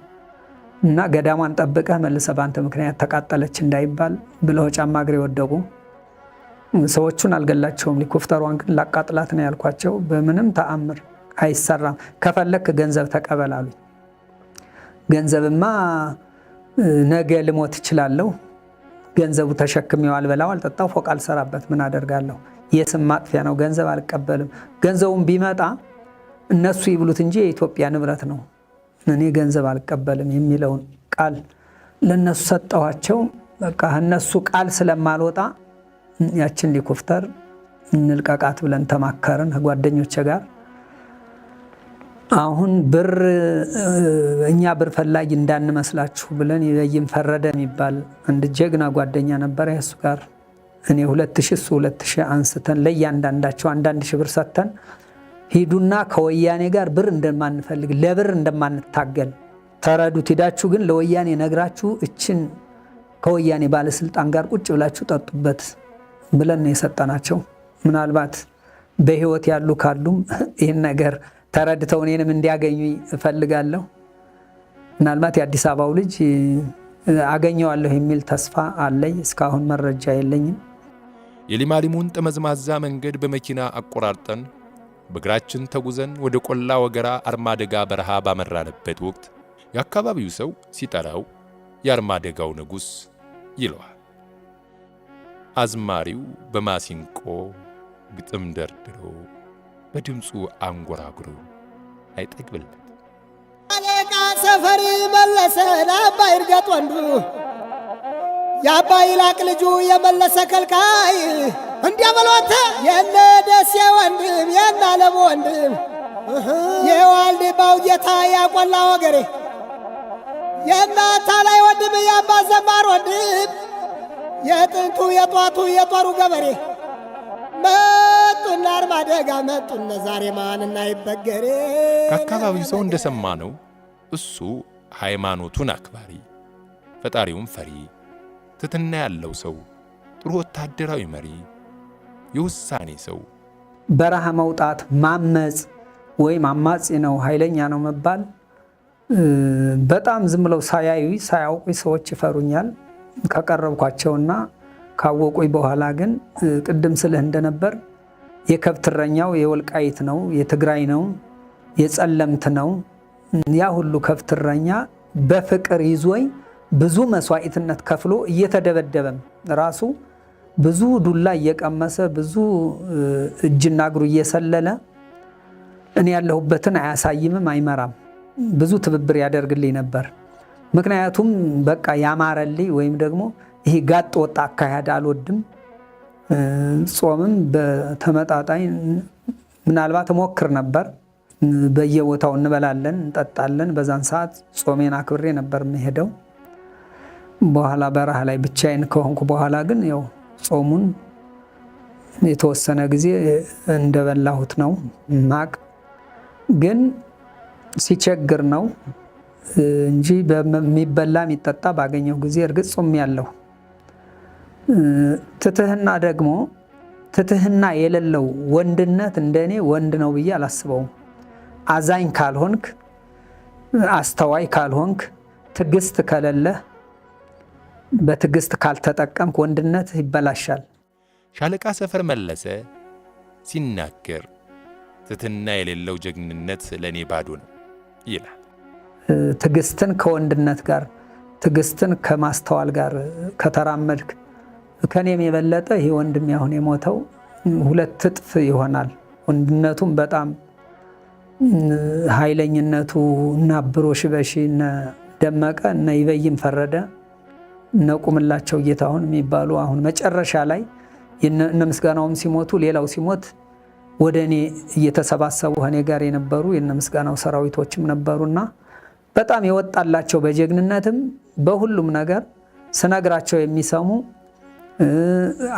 እና ገዳሟን ጠብቀህ መልሰህ በአንተ ምክንያት ተቃጠለች እንዳይባል ብለው ጫማ እግሬ ወደቁ። ሰዎቹን አልገላቸውም፣ ሄሊኮፕተሯን ግን ላቃጥላት ነው ያልኳቸው። በምንም ተአምር አይሰራም፣ ከፈለክ ገንዘብ ተቀበል አሉኝ። ገንዘብማ ነገ ልሞት እችላለሁ፣ ገንዘቡ ተሸክሜው አልበላው አልጠጣው ፎቅ አልሰራበት ምን አደርጋለሁ? የስም ማጥፊያ ነው፣ ገንዘብ አልቀበልም። ገንዘቡን ቢመጣ እነሱ ይብሉት እንጂ የኢትዮጵያ ንብረት ነው፣ እኔ ገንዘብ አልቀበልም የሚለውን ቃል ለነሱ ሰጠኋቸው። በቃ እነሱ ቃል ስለማልወጣ ያችን ሄሊኮፕተር እንልቀቃት ብለን ተማከርን ጓደኞቼ ጋር። አሁን ብር እኛ ብር ፈላጊ እንዳንመስላችሁ ብለን ይበይም ፈረደ የሚባል አንድ ጀግና ጓደኛ ነበር። እሱ ጋር እኔ 2000 እሱ 2000 አንስተን ለእያንዳንዳቸው 1000 ብር ሰጥተን ሂዱና ከወያኔ ጋር ብር እንደማንፈልግ ለብር እንደማንታገል ተረዱት። ሄዳችሁ ግን ለወያኔ ነግራችሁ እችን ከወያኔ ባለስልጣን ጋር ቁጭ ብላችሁ ጠጡበት ብለን የሰጠናቸው። ምናልባት በህይወት ያሉ ካሉም ይህን ነገር ተረድተው እኔንም እንዲያገኙ እፈልጋለሁ። ምናልባት የአዲስ አበባው ልጅ አገኘዋለሁ የሚል ተስፋ አለኝ። እስካሁን መረጃ የለኝም። የሊማሊሙን ጠመዝማዛ መንገድ በመኪና አቆራርጠን በእግራችን ተጉዘን ወደ ቆላ ወገራ አርማደጋ በረሃ ባመራንበት ወቅት የአካባቢው ሰው ሲጠራው የአርማደጋው ንጉሥ ይለዋል። አዝማሪው በማሲንቆ ግጥም ደርድሮ በድምፁ አንጎራጉሮ አይጠግብለት። አለቃ ሰፈር መለሰ ለአባይ እርገጥ ወንዱ የአባይ ላቅ ልጁ የመለሰ ከልካይ እንዲያበሏተ የነ ደሴ ወንድም የነ አለም ወንድም የዋልድባው ጌታ ያቆላ ወገሬ የነ ታላይ ወንድም የአባ ዘማር ወንድም የጥንቱ የጧቱ የጦሩ ገበሬ መጡና አርማደጋ መጡና ዛሬ ማንና ይበገሬ። ከአካባቢው ሰው እንደሰማ ነው እሱ ሃይማኖቱን አክባሪ፣ ፈጣሪውን ፈሪ፣ ትትና ያለው ሰው፣ ጥሩ ወታደራዊ መሪ፣ የውሳኔ ሰው። በረሃ መውጣት ማመጽ ወይም አማጺ ነው ኃይለኛ ነው መባል በጣም ዝም ብለው ሳያውቁ ሰዎች ይፈሩኛል። ከቀረብኳቸውና ካወቁኝ በኋላ ግን ቅድም ስልህ እንደነበር የከብት እረኛው የወልቃይት ነው፣ የትግራይ ነው፣ የጸለምት ነው። ያ ሁሉ ከብት እረኛ በፍቅር ይዞኝ ብዙ መስዋዕትነት ከፍሎ እየተደበደበም ራሱ ብዙ ዱላ እየቀመሰ ብዙ እጅና እግሩ እየሰለለ እኔ ያለሁበትን አያሳይምም፣ አይመራም። ብዙ ትብብር ያደርግልኝ ነበር። ምክንያቱም በቃ ያማረልኝ ወይም ደግሞ ይሄ ጋጥ ወጣ አካሄድ አልወድም። ጾምም በተመጣጣኝ ምናልባት ሞክር ነበር። በየቦታው እንበላለን እንጠጣለን። በዛን ሰዓት ጾሜን አክብሬ ነበር የምሄደው። በኋላ በረሃ ላይ ብቻዬን ከሆንኩ በኋላ ግን ያው ጾሙን የተወሰነ ጊዜ እንደበላሁት ነው ማቅ። ግን ሲቸግር ነው እንጂ በሚበላ የሚጠጣ ባገኘው ጊዜ እርግጥ ጾሜያለሁ። ትትህና ደግሞ ትትህና የሌለው ወንድነት እንደኔ ወንድ ነው ብዬ አላስበውም። አዛኝ ካልሆንክ፣ አስተዋይ ካልሆንክ፣ ትዕግስት ከሌለህ፣ በትዕግስት ካልተጠቀምክ ወንድነት ይበላሻል። ሻለቃ ሰፈር መለሰ ሲናገር ትትና የሌለው ጀግንነት ለእኔ ባዶ ነው ይላል። ትዕግስትን ከወንድነት ጋር ትዕግስትን ከማስተዋል ጋር ከተራመድክ ከኔም የበለጠ ይህ ወንድም ያሁን የሞተው 2 እጥፍ ይሆናል። ወንድነቱም በጣም ኃይለኝነቱ እና ብሮሽ በሺ እነ ደመቀ እነ ይበይም ፈረደ እነ ቁምላቸው ጌታሁን የሚባሉ አሁን መጨረሻ ላይ እነ ምስጋናውም ሲሞቱ ሌላው ሲሞት ወደ እኔ እየተሰባሰቡ እኔ ጋር የነበሩ የነ ምስጋናው ሰራዊቶችም ነበሩና በጣም የወጣላቸው በጀግንነትም በሁሉም ነገር ስነግራቸው የሚሰሙ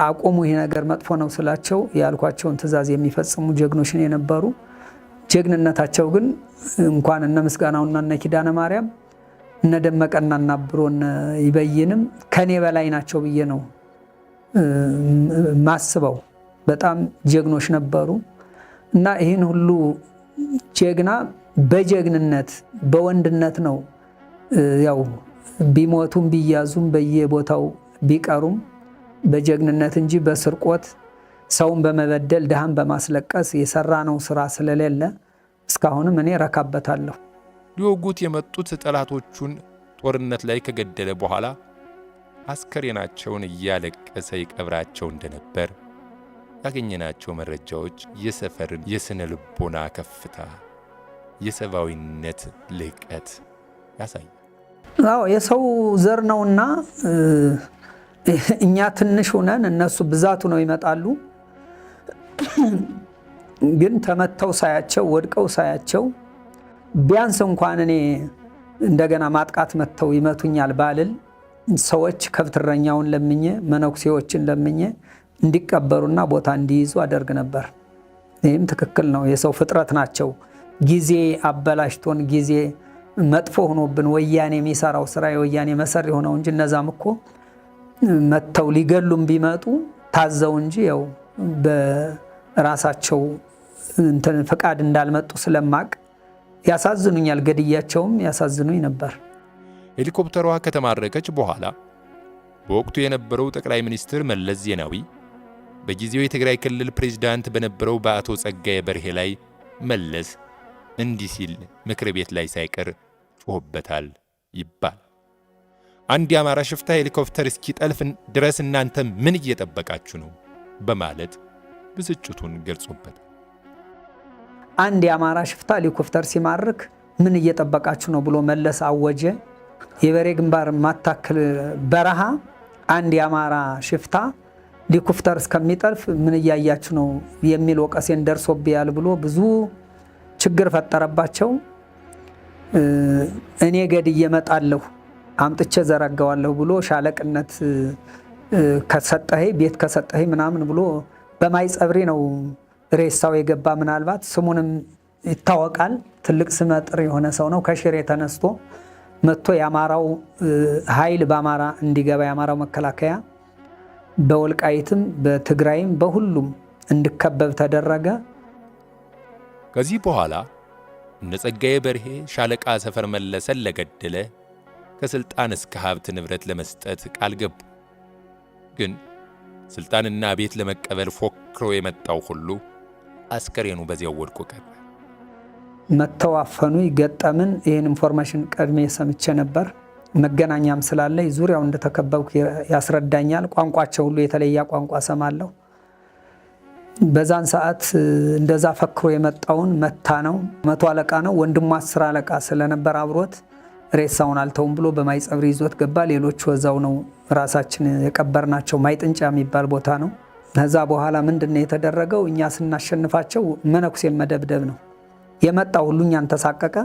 አቆሙ። ይሄ ነገር መጥፎ ነው ስላቸው ያልኳቸውን ትእዛዝ የሚፈጽሙ ጀግኖችን የነበሩ ጀግንነታቸው ግን እንኳን እነ ምስጋናውና እነ ኪዳነ ማርያም እነ ደመቀና እና ብሮን ይበይንም ከኔ በላይ ናቸው ብዬ ነው ማስበው። በጣም ጀግኖች ነበሩ እና ይህን ሁሉ ጀግና በጀግንነት በወንድነት ነው ያው ቢሞቱም ቢያዙም በየቦታው ቢቀሩም በጀግንነት እንጂ በስርቆት ሰውን በመበደል ድሃን በማስለቀስ የሰራ ነው ስራ ስለሌለ እስካሁንም እኔ ረካበታለሁ። ሊወጉት የመጡት ጠላቶቹን ጦርነት ላይ ከገደለ በኋላ አስከሬናቸውን እያለቀሰ ይቀብራቸው እንደነበር ያገኘናቸው መረጃዎች የሰፈርን የስነ ልቦና ከፍታ፣ የሰብአዊነት ልቀት ያሳያል። አዎ የሰው ዘር ነውና እኛ ትንሽ ሆነን እነሱ ብዛቱ ነው ይመጣሉ። ግን ተመተው ሳያቸው ወድቀው ሳያቸው ቢያንስ እንኳን እኔ እንደገና ማጥቃት መተው ይመቱኛል ባልል ሰዎች ከብትረኛውን ለምኜ መነኩሴዎችን ለምኜ እንዲቀበሩና ቦታ እንዲይዙ አደርግ ነበር። ይህም ትክክል ነው። የሰው ፍጥረት ናቸው። ጊዜ አበላሽቶን ጊዜ መጥፎ ሆኖብን ወያኔ የሚሰራው ስራ የወያኔ መሰሪ ሆነው እንጂ እነዛም እኮ መተው ሊገሉም ቢመጡ ታዘው እንጂ ያው በራሳቸው እንትን ፍቃድ እንዳልመጡ ስለማቅ ያሳዝኑኛል። ገድያቸውም ያሳዝኑኝ ነበር። ሄሊኮፕተሯ ከተማረከች በኋላ በወቅቱ የነበረው ጠቅላይ ሚኒስትር መለስ ዜናዊ በጊዜው የትግራይ ክልል ፕሬዝዳንት በነበረው በአቶ ጸጋዬ በርሄ ላይ መለስ እንዲህ ሲል ምክር ቤት ላይ ሳይቀር ጮህበታል ይባል። አንድ የአማራ ሽፍታ ሄሊኮፕተር እስኪጠልፍ ድረስ እናንተ ምን እየጠበቃችሁ ነው በማለት ብስጭቱን ገልጾበታል። አንድ የአማራ ሽፍታ ሄሊኮፕተር ሲማርክ ምን እየጠበቃችሁ ነው ብሎ መለስ አወጀ። የበሬ ግንባር ማታክል በረሃ አንድ የአማራ ሽፍታ ሄሊኮፕተር እስከሚጠልፍ ምን እያያችሁ ነው የሚል ወቀሴን ደርሶብኛል ብሎ ብዙ ችግር ፈጠረባቸው። እኔ ገድዬ እመጣለሁ አምጥቼ ዘረጋዋለሁ ብሎ ሻለቅነት ከሰጠኸኝ ቤት ከሰጠኸኝ ምናምን ብሎ በማይጸብሪ ነው ሬሳው የገባ። ምናልባት ስሙንም ይታወቃል። ትልቅ ስመጥር የሆነ ሰው ነው። ከሽሬ ተነስቶ መጥቶ የአማራው ኃይል በአማራ እንዲገባ የአማራው መከላከያ በወልቃይትም በትግራይም በሁሉም እንዲከበብ ተደረገ። ከዚህ በኋላ እነ ጸጋዬ በርሄ ሻለቃ ሰፈር መለሰን ለገደለ ከስልጣን እስከ ሀብት ንብረት ለመስጠት ቃል ገቡ። ግን ስልጣንና ቤት ለመቀበል ፎክሮ የመጣው ሁሉ አስከሬኑ በዚያው ወድቆ ቀረ። መተው አፈኑ ይገጠምን። ይህን ኢንፎርሜሽን ቀድሜ ሰምቼ ነበር። መገናኛም ስላለኝ ዙሪያው እንደተከበብኩ ያስረዳኛል። ቋንቋቸው ሁሉ የተለየ ቋንቋ ሰማለሁ። በዛን ሰዓት እንደዛ ፈክሮ የመጣውን መታ ነው። 100 አለቃ ነው ወንድሙ 10 አለቃ ስለነበር አብሮት ሬሳውን አልተውም ብሎ በማይጸብሪ ይዞት ገባ። ሌሎች ወዛው ነው ራሳችን የቀበርናቸው። ማይጥንጫ የሚባል ቦታ ነው። ከዛ በኋላ ምንድነው የተደረገው? እኛ ስናሸንፋቸው መነኩሴን መደብደብ ነው የመጣ ሁሉ እኛን ተሳቀቀ።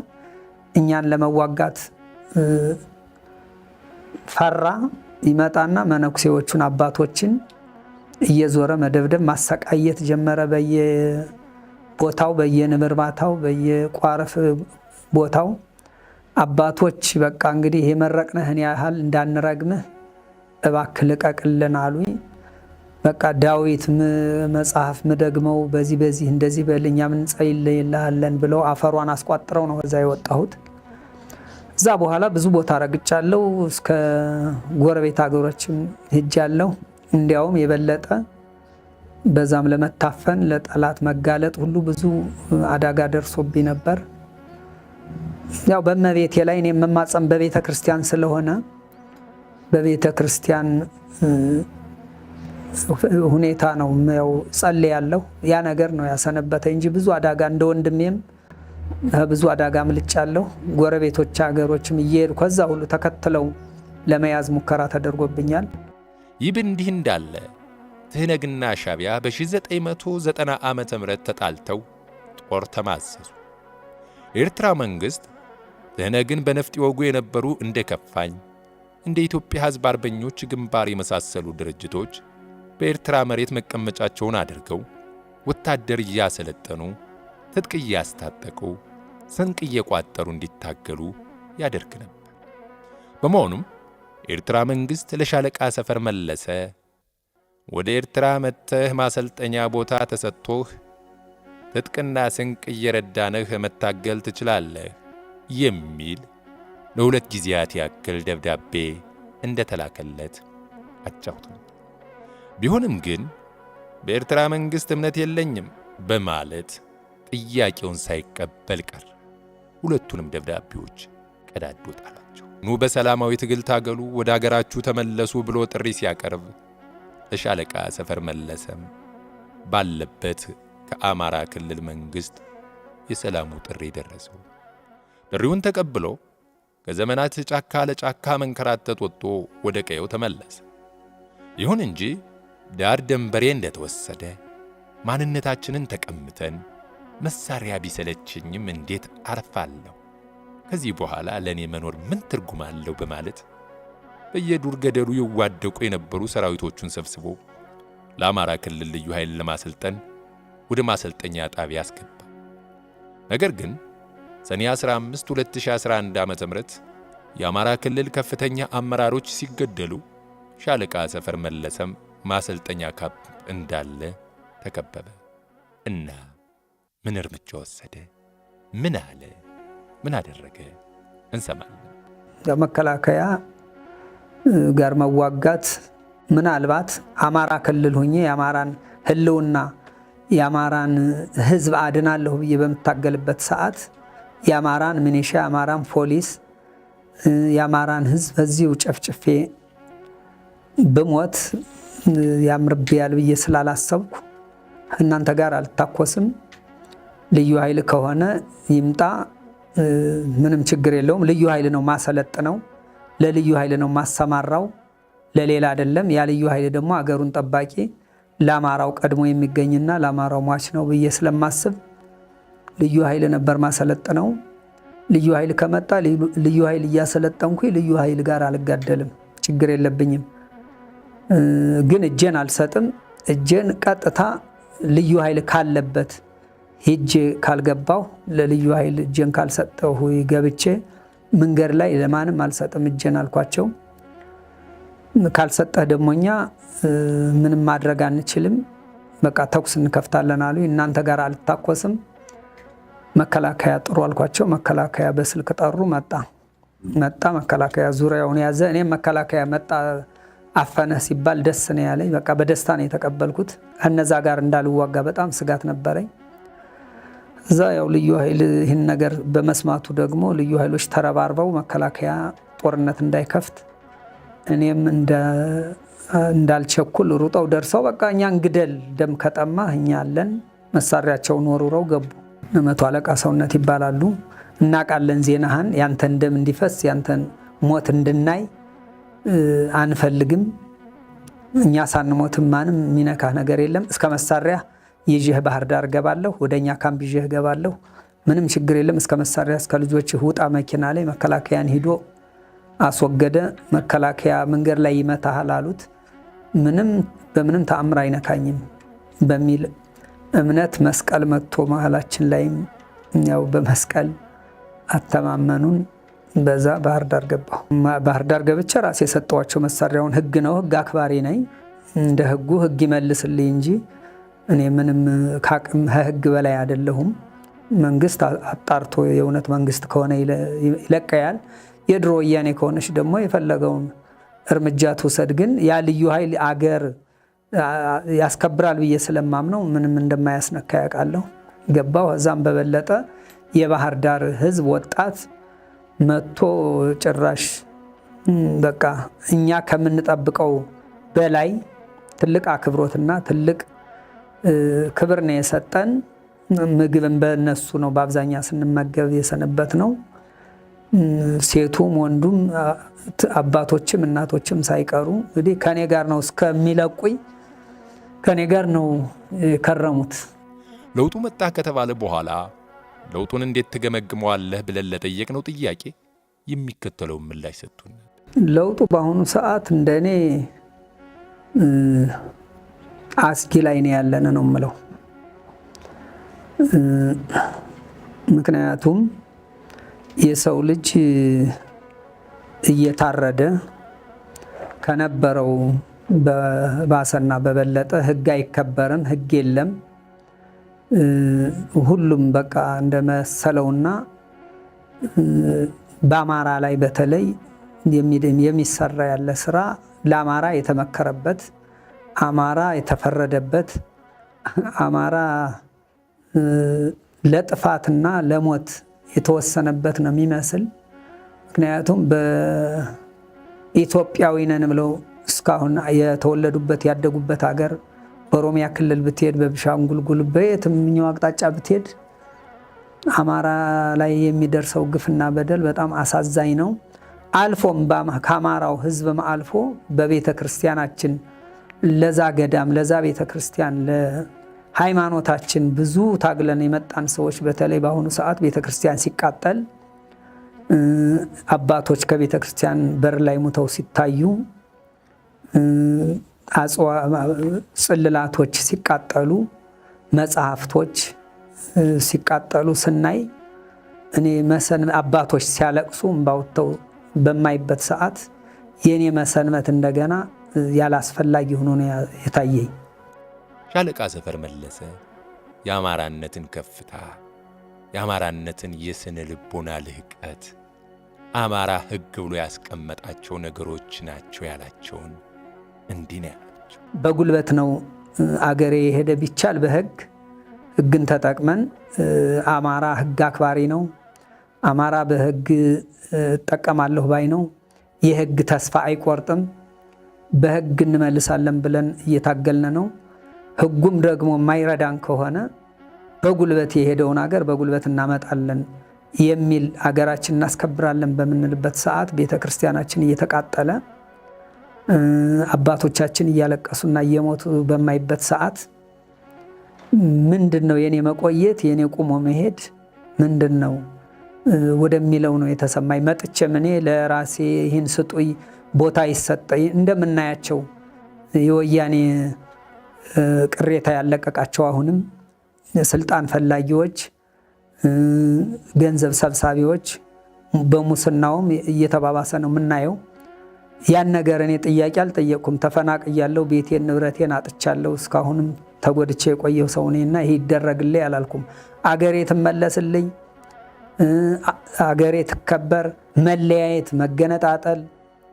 እኛን ለመዋጋት ፈራ። ይመጣና መነኩሴዎቹን አባቶችን እየዞረ መደብደብ ማሰቃየት ጀመረ። በየቦታው በየንብርባታው በየቋረፍ ቦታው አባቶች በቃ እንግዲህ የመረቅነህን ያህል እንዳንረግምህ እባክህ ልቀቅልን አሉኝ። በቃ ዳዊት መጽሐፍ ምደግመው በዚህ እንደዚህ በልኛ ምን ጸልይልሃለን ብለው አፈሯን አስቋጥረው ነው እዛ የወጣሁት። እዛ በኋላ ብዙ ቦታ ረግጫለሁ። እስከ ጎረቤት ሀገሮችም ሄጃለሁ። እንዲያውም የበለጠ በዛም ለመታፈን ለጠላት መጋለጥ ሁሉ ብዙ አደጋ ደርሶብኝ ነበር። ያው በእመቤቴ ላይ እኔ የምማጸን በቤተ ክርስቲያን ስለሆነ በቤተ ክርስቲያን ሁኔታ ነው ያው ጸልያለሁ። ያ ነገር ነው ያሰነበተ እንጂ ብዙ አደጋ እንደ ወንድሜም ብዙ አደጋ ምልጫለሁ። ጎረቤቶች ሀገሮችም እየሄዱ ከዛ ሁሉ ተከትለው ለመያዝ ሙከራ ተደርጎብኛል። ይህ እንዲህ እንዳለ ትህነግና ሻዕቢያ በ1990 ዓመተ ምህረት ተጣልተው ጦር ተማዘዙ። የኤርትራ መንግስት ትህነግን በነፍጥ ይወጉ የነበሩ እንደ ከፋኝ እንደ ኢትዮጵያ ሕዝብ አርበኞች ግንባር የመሳሰሉ ድርጅቶች በኤርትራ መሬት መቀመጫቸውን አድርገው ወታደር እያሰለጠኑ ትጥቅ እያስታጠቁ ስንቅ እየቋጠሩ እንዲታገሉ ያደርግ ነበር። በመሆኑም ኤርትራ መንግስት ለሻለቃ ሰፈር መለሰ ወደ ኤርትራ መጥተህ ማሰልጠኛ ቦታ ተሰጥቶህ ትጥቅና ስንቅ እየረዳነህ መታገል ትችላለህ የሚል ለሁለት ጊዜያት ያክል ደብዳቤ እንደተላከለት አጫውቷል። ቢሆንም ግን በኤርትራ መንግስት እምነት የለኝም በማለት ጥያቄውን ሳይቀበል ቀር። ሁለቱንም ደብዳቤዎች ቀዳዶ ጣላቸው። ኑ በሰላማዊ ትግል ታገሉ፣ ወደ አገራችሁ ተመለሱ ብሎ ጥሪ ሲያቀርብ ለሻለቃ ሰፈር መለሰም ባለበት ከአማራ ክልል መንግስት የሰላሙ ጥሪ ደረሰው። ጥሪውን ተቀብሎ ከዘመናት ጫካ ለጫካ መንከራተት ወጥቶ ወደ ቀየው ተመለሰ። ይሁን እንጂ ዳር ደንበሬ እንደተወሰደ ማንነታችንን ተቀምተን መሳሪያ ቢሰለችኝም እንዴት አርፋለሁ? ከዚህ በኋላ ለኔ መኖር ምን ትርጉም አለው? በማለት በየዱር ገደሉ ይዋደቁ የነበሩ ሰራዊቶቹን ሰብስቦ ለአማራ ክልል ልዩ ኃይል ለማሰልጠን ወደ ማሰልጠኛ ጣቢያ አስገባ። ነገር ግን ሰኔ 15 2011 ዓ.ም የአማራ ክልል ከፍተኛ አመራሮች ሲገደሉ ሻለቃ ሰፈር መለሰም ማሰልጠኛ ካምፕ እንዳለ ተከበበ እና ምን እርምጃ ወሰደ? ምን አለ? ምን አደረገ? እንሰማለን። መከላከያ ጋር መዋጋት ምናልባት አማራ ክልል ሆኜ የአማራን ህልውና የአማራን ህዝብ አድናለሁ ብዬ በምታገልበት ሰዓት የአማራን ሚኒሻ የአማራን ፖሊስ የአማራን ህዝብ በዚሁ ጨፍጭፌ ብሞት ያምርብያል ብዬ ስላላሰብኩ እናንተ ጋር አልታኮስም፣ ልዩ ኃይል ከሆነ ይምጣ፣ ምንም ችግር የለውም፣ ልዩ ኃይል ነው ማሰለጥነው፣ ለልዩ ኃይል ነው ማሰማራው፣ ለሌላ አይደለም። ያ ልዩ ኃይል ደግሞ አገሩን ጠባቂ ለአማራው ቀድሞ የሚገኝና ለአማራው ሟች ነው ብዬ ስለማስብ ልዩ ኃይል ነበር ማሰለጥነው። ልዩ ኃይል ከመጣ ልዩ ኃይል እያሰለጠንኩ ልዩ ኃይል ጋር አልጋደልም፣ ችግር የለብኝም። ግን እጄን አልሰጥም። እጄን ቀጥታ ልዩ ኃይል ካለበት ሄጄ ካልገባሁ ለልዩ ኃይል እጄን ካልሰጠሁ ገብቼ መንገድ ላይ ለማንም አልሰጥም እጄን አልኳቸው። ካልሰጠህ ደሞኛ ምንም ማድረግ አንችልም፣ በቃ ተኩስ እንከፍታለን አሉ። እናንተ ጋር አልታኮስም፣ መከላከያ ጥሩ አልኳቸው። መከላከያ በስልክ ጠሩ። መጣ መከላከያ ዙሪያውን ያዘ። እኔም መከላከያ መጣ አፈነ ሲባል ደስ ነው ያለኝ። በቃ በደስታ ነው የተቀበልኩት። እነዛ ጋር እንዳልዋጋ በጣም ስጋት ነበረኝ። እዛ ያው ልዩ ኃይል ይህን ነገር በመስማቱ ደግሞ ልዩ ኃይሎች ተረባርበው መከላከያ ጦርነት እንዳይከፍት እኔም እንዳልቸኩል ሩጠው ደርሰው በቃ እኛን ግደል፣ ደም ከጠማ እኛ አለን፣ መሳሪያቸውን ወርውረው ገቡ። መቶ አለቃ ሰውነት ይባላሉ። እናቃለን ዜናህን፣ ያንተን ደም እንዲፈስ ያንተን ሞት እንድናይ አንፈልግም። እኛ ሳንሞትም ማንም የሚነካህ ነገር የለም። እስከ መሳሪያ ይዤህ ባህር ዳር ገባለሁ፣ ወደኛ ካምፕ ይዤህ ገባለሁ፣ ምንም ችግር የለም። እስከ መሳሪያ እስከ ልጆችህ ውጣ መኪና ላይ። መከላከያን ሂዶ አስወገደ። መከላከያ መንገድ ላይ ይመታሃል አሉት። በምንም ተአምር አይነካኝም በሚል እምነት መስቀል መጥቶ መሀላችን ላይም ያው በመስቀል አተማመኑን። በዛ ባህር ዳር ገባሁ። ባህር ዳር ገብቼ ራሴ የሰጠዋቸው መሳሪያውን ህግ ነው፣ ህግ አክባሪ ነኝ። እንደ ህጉ ህግ ይመልስልኝ እንጂ እኔ ምንም ከአቅም ህግ በላይ አይደለሁም። መንግስት አጣርቶ የእውነት መንግስት ከሆነ ይለቀያል። የድሮ ወያኔ ከሆነች ደግሞ የፈለገውን እርምጃ ትውሰድ። ግን ያ ልዩ ኃይል አገር ያስከብራል ብዬ ስለማምነው ምንም እንደማያስነካ ያውቃለሁ። ገባሁ። እዛም በበለጠ የባህር ዳር ህዝብ ወጣት መጥቶ ጭራሽ በቃ እኛ ከምንጠብቀው በላይ ትልቅ አክብሮትና ትልቅ ክብር ነው የሰጠን። ምግብን በእነሱ ነው በአብዛኛው ስንመገብ የሰነበት ነው። ሴቱም ወንዱም አባቶችም እናቶችም ሳይቀሩ እንግዲህ ከኔ ጋር ነው እስከሚለቁኝ ከኔ ጋር ነው የከረሙት። ለውጡ መጣ ከተባለ በኋላ ለውጡን እንዴት ትገመግመዋለህ ብለን ለጠየቅነው ጥያቄ የሚከተለውን ምላሽ ሰጡን። ለውጡ በአሁኑ ሰዓት እንደኔ አስጊ ላይ ነው ያለነ ነው የምለው። ምክንያቱም የሰው ልጅ እየታረደ ከነበረው በባሰና በበለጠ ህግ አይከበርም፣ ህግ የለም። ሁሉም በቃ እንደመሰለውና በአማራ ላይ በተለይ የሚሰራ ያለ ስራ ለአማራ የተመከረበት፣ አማራ የተፈረደበት፣ አማራ ለጥፋትና ለሞት የተወሰነበት ነው የሚመስል። ምክንያቱም በኢትዮጵያዊ ነን ብለው እስካሁን የተወለዱበት ያደጉበት ሀገር በኦሮሚያ ክልል ብትሄድ፣ በቤኒሻንጉል በየትኛው አቅጣጫ ብትሄድ አማራ ላይ የሚደርሰው ግፍና በደል በጣም አሳዛኝ ነው። አልፎም ከአማራው ህዝብም አልፎ በቤተ ክርስቲያናችን ለዛ ገዳም ለዛ ቤተ ክርስቲያን ለሃይማኖታችን ብዙ ታግለን የመጣን ሰዎች በተለይ በአሁኑ ሰዓት ቤተ ክርስቲያን ሲቃጠል አባቶች ከቤተ ክርስቲያን በር ላይ ሙተው ሲታዩ፣ ጽልላቶች ሲቃጠሉ፣ መጽሐፍቶች ሲቃጠሉ ስናይ እኔ አባቶች ሲያለቅሱ እምባውተው በማይበት ሰዓት የኔ መሰንበት እንደገና ያላስፈላጊ ሆኖ ነው የታየኝ። ሻለቃ ዘፈር መለሰ የአማራነትን ከፍታ፣ የአማራነትን የስነ ልቦና ልህቀት፣ አማራ ህግ ብሎ ያስቀመጣቸው ነገሮች ናቸው ያላቸውን እንዲህ ነው ያላቸው። በጉልበት ነው አገሬ የሄደ ቢቻል ህግን ተጠቅመን አማራ ህግ አክባሪ ነው፣ አማራ በህግ እጠቀማለሁ ባይ ነው፣ የህግ ተስፋ አይቆርጥም፣ በህግ እንመልሳለን ብለን እየታገልን ነው። ህጉም ደግሞ የማይረዳን ከሆነ በጉልበት የሄደውን አገር በጉልበት እናመጣለን የሚል አገራችን እናስከብራለን በምንልበት ሰዓት ቤተ ክርስቲያናችን እየተቃጠለ አባቶቻችን እያለቀሱና እየሞቱ በማይበት ሰዓት ምንድን ነው የኔ መቆየት የኔ ቁሞ መሄድ ምንድን ነው ወደሚለው ነው የተሰማኝ። መጥቼም እኔ ለራሴ ይህን ስጡኝ ቦታ ይሰጠኝ እንደምናያቸው የወያኔ ቅሬታ ያለቀቃቸው አሁንም ስልጣን ፈላጊዎች፣ ገንዘብ ሰብሳቢዎች በሙስናውም እየተባባሰ ነው የምናየው። ያን ነገር እኔ ጥያቄ አልጠየቅኩም። ተፈናቅያለሁ፣ ቤቴን ንብረቴን አጥቻለሁ፣ እስካሁንም ተጎድቼ የቆየው ሰው ነኝና ይሄ ይደረግልኝ አላልኩም። አገሬ ትመለስልኝ፣ አገሬ ትከበር፣ መለያየት፣ መገነጣጠል፣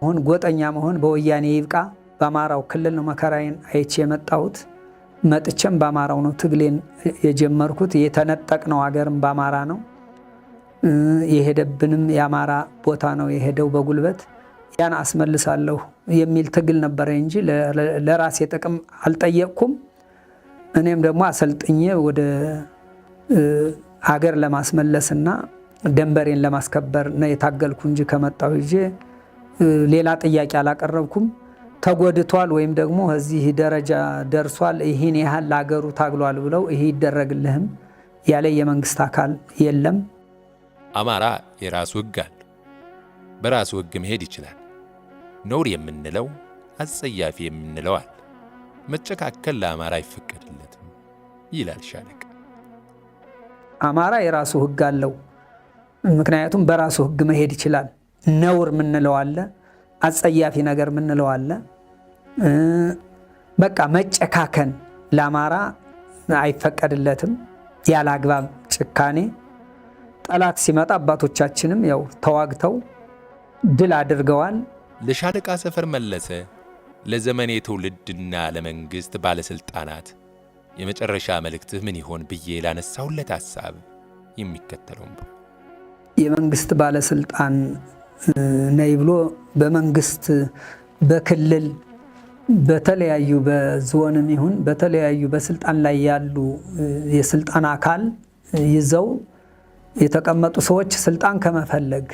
አሁን ጎጠኛ መሆን በወያኔ ይብቃ። በአማራው ክልል ነው መከራዬን አይቼ የመጣሁት። መጥቼም በአማራው ነው ትግሌን የጀመርኩት። የተነጠቅነው አገርም በአማራ ነው፣ የሄደብንም የአማራ ቦታ ነው የሄደው በጉልበት። ያን አስመልሳለሁ የሚል ትግል ነበረ እንጂ ለራሴ ጥቅም አልጠየቅኩም። እኔም ደግሞ አሰልጥኜ ወደ አገር ለማስመለስና ደንበሬን ለማስከበር ነው የታገልኩ እንጂ ከመጣሁ ይዤ ሌላ ጥያቄ አላቀረብኩም። ተጎድቷል ወይም ደግሞ እዚህ ደረጃ ደርሷል ይህን ያህል ለአገሩ ታግሏል ብለው ይሄ ይደረግልህም ያለ የመንግስት አካል የለም። አማራ የራሱ ሕግ አለው። በራሱ ሕግ መሄድ ይችላል። ነውር የምንለው አጸያፊ የምንለው አለ። መጨካከል ለአማራ አይፈቀድለትም ይላል ሻለቃ። አማራ የራሱ ሕግ አለው። ምክንያቱም በራሱ ሕግ መሄድ ይችላል። ነውር ምንለው አለ፣ አጸያፊ ነገር ምንለው አለ። በቃ መጨካከን ለአማራ አይፈቀድለትም። ያለ አግባብ ጭካኔ ጠላት ሲመጣ አባቶቻችንም ያው ተዋግተው ድል አድርገዋል። ለሻለቃ ሰፈር መለሰ ለዘመኔ ትውልድና ለመንግሥት ባለሥልጣናት የመጨረሻ መልእክትህ ምን ይሆን ብዬ ላነሳሁለት ሐሳብ የሚከተለውም ብሎ የመንግስት ባለስልጣን ነይ ብሎ በመንግስት በክልል በተለያዩ በዞንም ይሁን በተለያዩ በስልጣን ላይ ያሉ የስልጣን አካል ይዘው የተቀመጡ ሰዎች ስልጣን ከመፈለግ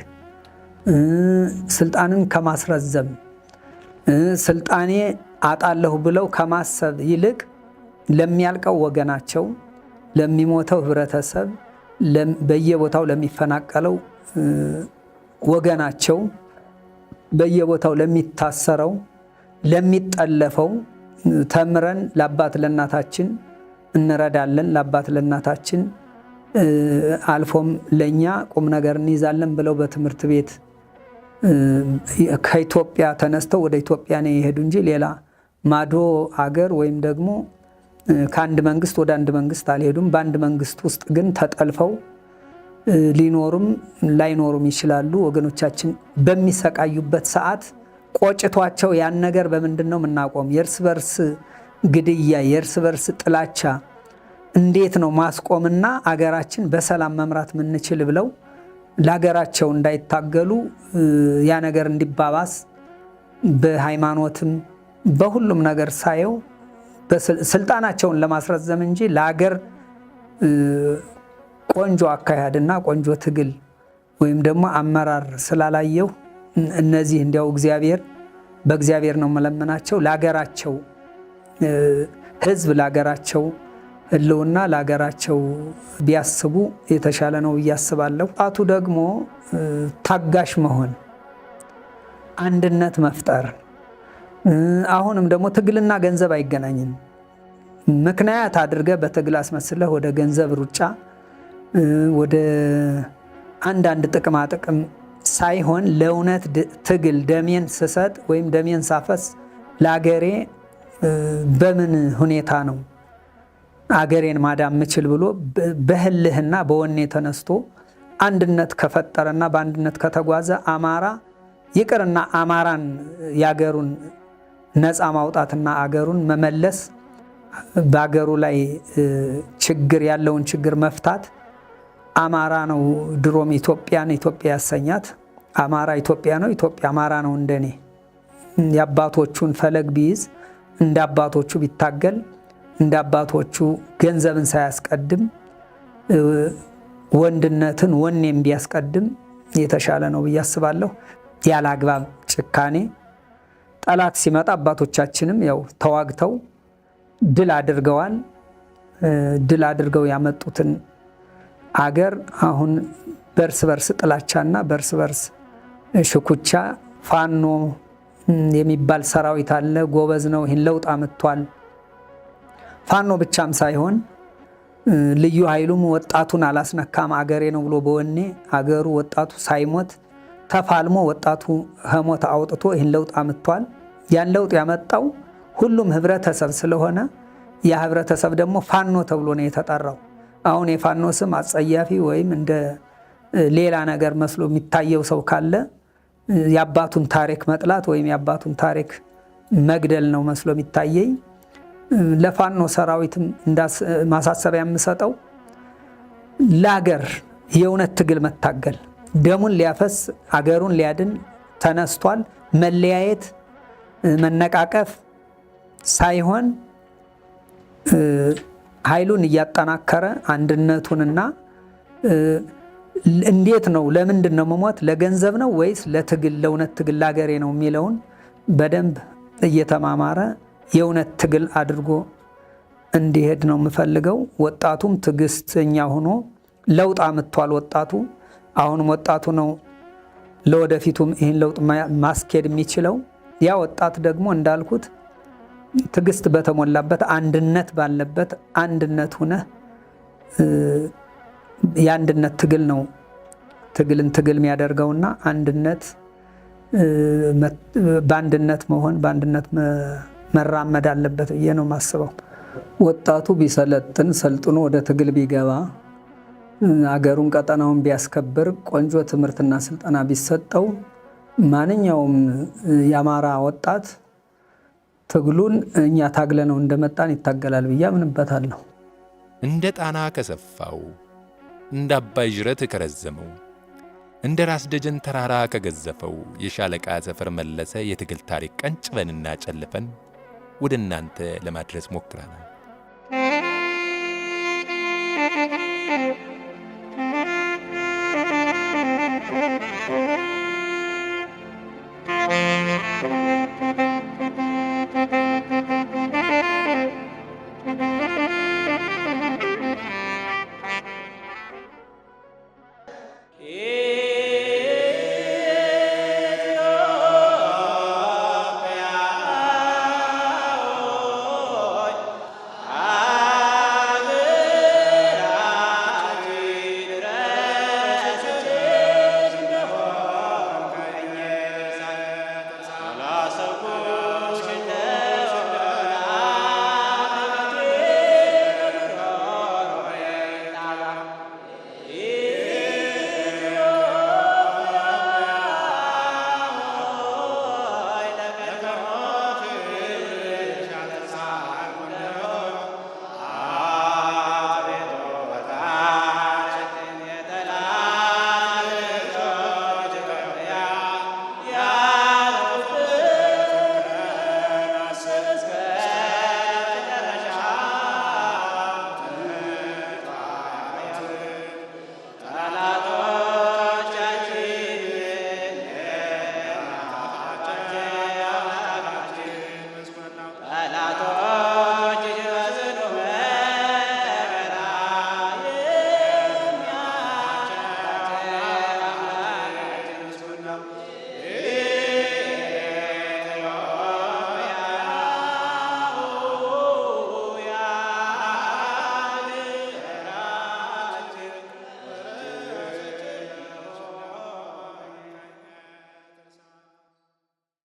ስልጣንን ከማስረዘም ስልጣኔ አጣለሁ ብለው ከማሰብ ይልቅ ለሚያልቀው ወገናቸው፣ ለሚሞተው ህብረተሰብ፣ በየቦታው ለሚፈናቀለው ወገናቸው፣ በየቦታው ለሚታሰረው፣ ለሚጠለፈው ተምረን ለአባት ለእናታችን እንረዳለን፣ ለአባት ለእናታችን አልፎም ለኛ ቁም ነገር እንይዛለን ብለው በትምህርት ቤት ከኢትዮጵያ ተነስተው ወደ ኢትዮጵያ ነው የሄዱ እንጂ ሌላ ማዶ አገር ወይም ደግሞ ከአንድ መንግስት ወደ አንድ መንግስት አልሄዱም። በአንድ መንግስት ውስጥ ግን ተጠልፈው ሊኖሩም ላይኖሩም ይችላሉ። ወገኖቻችን በሚሰቃዩበት ሰዓት ቆጭቷቸው ያን ነገር በምንድን ነው የምናቆም? የእርስ በርስ ግድያ፣ የእርስ በርስ ጥላቻ እንዴት ነው ማስቆምና አገራችን በሰላም መምራት ምንችል ብለው ለሀገራቸው እንዳይታገሉ ያ ነገር እንዲባባስ በሃይማኖትም በሁሉም ነገር ሳየው ስልጣናቸውን ለማስረዘም እንጂ ለሀገር ቆንጆ አካሄድና ቆንጆ ትግል ወይም ደግሞ አመራር ስላላየው እነዚህ እንዲያው በእግዚአብሔር ነው መለመናቸው ለሀገራቸው ሕዝብ ለሀገራቸው ህልውና ለሀገራቸው ቢያስቡ የተሻለ ነው ብዬ አስባለሁ። ጣቱ ደግሞ ታጋሽ መሆን፣ አንድነት መፍጠር። አሁንም ደግሞ ትግልና ገንዘብ አይገናኝም። ምክንያት አድርገህ በትግል አስመስለህ ወደ ገንዘብ ሩጫ፣ ወደ አንዳንድ ጥቅማ ጥቅም ሳይሆን ለእውነት ትግል ደሜን ስሰጥ ወይም ደሜን ሳፈስ ለአገሬ በምን ሁኔታ ነው አገሬን ማዳን ምችል ብሎ በህልህና በወኔ ተነስቶ አንድነት ከፈጠረና በአንድነት ከተጓዘ አማራ ይቅርና አማራን ያገሩን ነፃ ማውጣትና አገሩን መመለስ በአገሩ ላይ ችግር ያለውን ችግር መፍታት አማራ ነው። ድሮም ኢትዮጵያን ኢትዮጵያ ያሰኛት አማራ ኢትዮጵያ ነው፣ ኢትዮጵያ አማራ ነው። እንደኔ የአባቶቹን ፈለግ ቢይዝ እንደ አባቶቹ ቢታገል እንደ አባቶቹ ገንዘብን ሳያስቀድም ወንድነትን ወኔም ቢያስቀድም የተሻለ ነው ብዬ አስባለሁ። ያለ አግባብ ጭካኔ ጠላት ሲመጣ አባቶቻችንም ያው ተዋግተው ድል አድርገዋል። ድል አድርገው ያመጡትን አገር አሁን በርስ በርስ ጥላቻና በርስ በርስ ሽኩቻ ፋኖ የሚባል ሰራዊት አለ፣ ጎበዝ ነው፣ ይህን ለውጥ አምጥቷል። ፋኖ ብቻም ሳይሆን ልዩ ኃይሉም ወጣቱን አላስነካም አገሬ ነው ብሎ በወኔ አገሩ ወጣቱ ሳይሞት ተፋልሞ ወጣቱ ከሞት አውጥቶ ይህን ለውጥ አምጥቷል። ያን ለውጥ ያመጣው ሁሉም ህብረተሰብ ስለሆነ ያ ህብረተሰብ ደግሞ ፋኖ ተብሎ ነው የተጠራው። አሁን የፋኖ ስም አጸያፊ ወይም እንደ ሌላ ነገር መስሎ የሚታየው ሰው ካለ የአባቱን ታሪክ መጥላት ወይም የአባቱን ታሪክ መግደል ነው መስሎ የሚታየኝ። ለፋኖ ሰራዊትም ማሳሰቢያ የምሰጠው ለአገር የእውነት ትግል መታገል፣ ደሙን ሊያፈስ አገሩን ሊያድን ተነስቷል። መለያየት መነቃቀፍ ሳይሆን ኃይሉን እያጠናከረ አንድነቱንና እንዴት ነው? ለምንድን ነው መሞት? ለገንዘብ ነው ወይስ ለትግል፣ ለእውነት ትግል ለሀገሬ ነው የሚለውን በደንብ እየተማማረ የእውነት ትግል አድርጎ እንዲሄድ ነው የምፈልገው። ወጣቱም ትዕግስተኛ ሆኖ ለውጥ አምጥቷል። ወጣቱ አሁንም ወጣቱ ነው ለወደፊቱም ይህን ለውጥ ማስኬድ የሚችለው። ያ ወጣት ደግሞ እንዳልኩት ትዕግስት በተሞላበት አንድነት ባለበት አንድነት ሁነህ የአንድነት ትግል ነው ትግልን ትግል የሚያደርገውና አንድነት በአንድነት መሆን በአንድነት መራመድ አለበት ብዬ ነው የማስበው። ወጣቱ ቢሰለጥን ሰልጥኖ ወደ ትግል ቢገባ አገሩን ቀጠናውን ቢያስከብር ቆንጆ ትምህርትና ስልጠና ቢሰጠው ማንኛውም የአማራ ወጣት ትግሉን እኛ ታግለነው እንደመጣን ይታገላል ብዬ አምንበታለሁ። እንደ ጣና ከሰፋው እንደ አባይ ጅረት ከረዘመው እንደ ራስ ደጀን ተራራ ከገዘፈው የሻለቃ ዘፈር መለሰ የትግል ታሪክ ቀንጭበንና ጨልፈን ወደ እናንተ ለማድረስ ሞክረናል።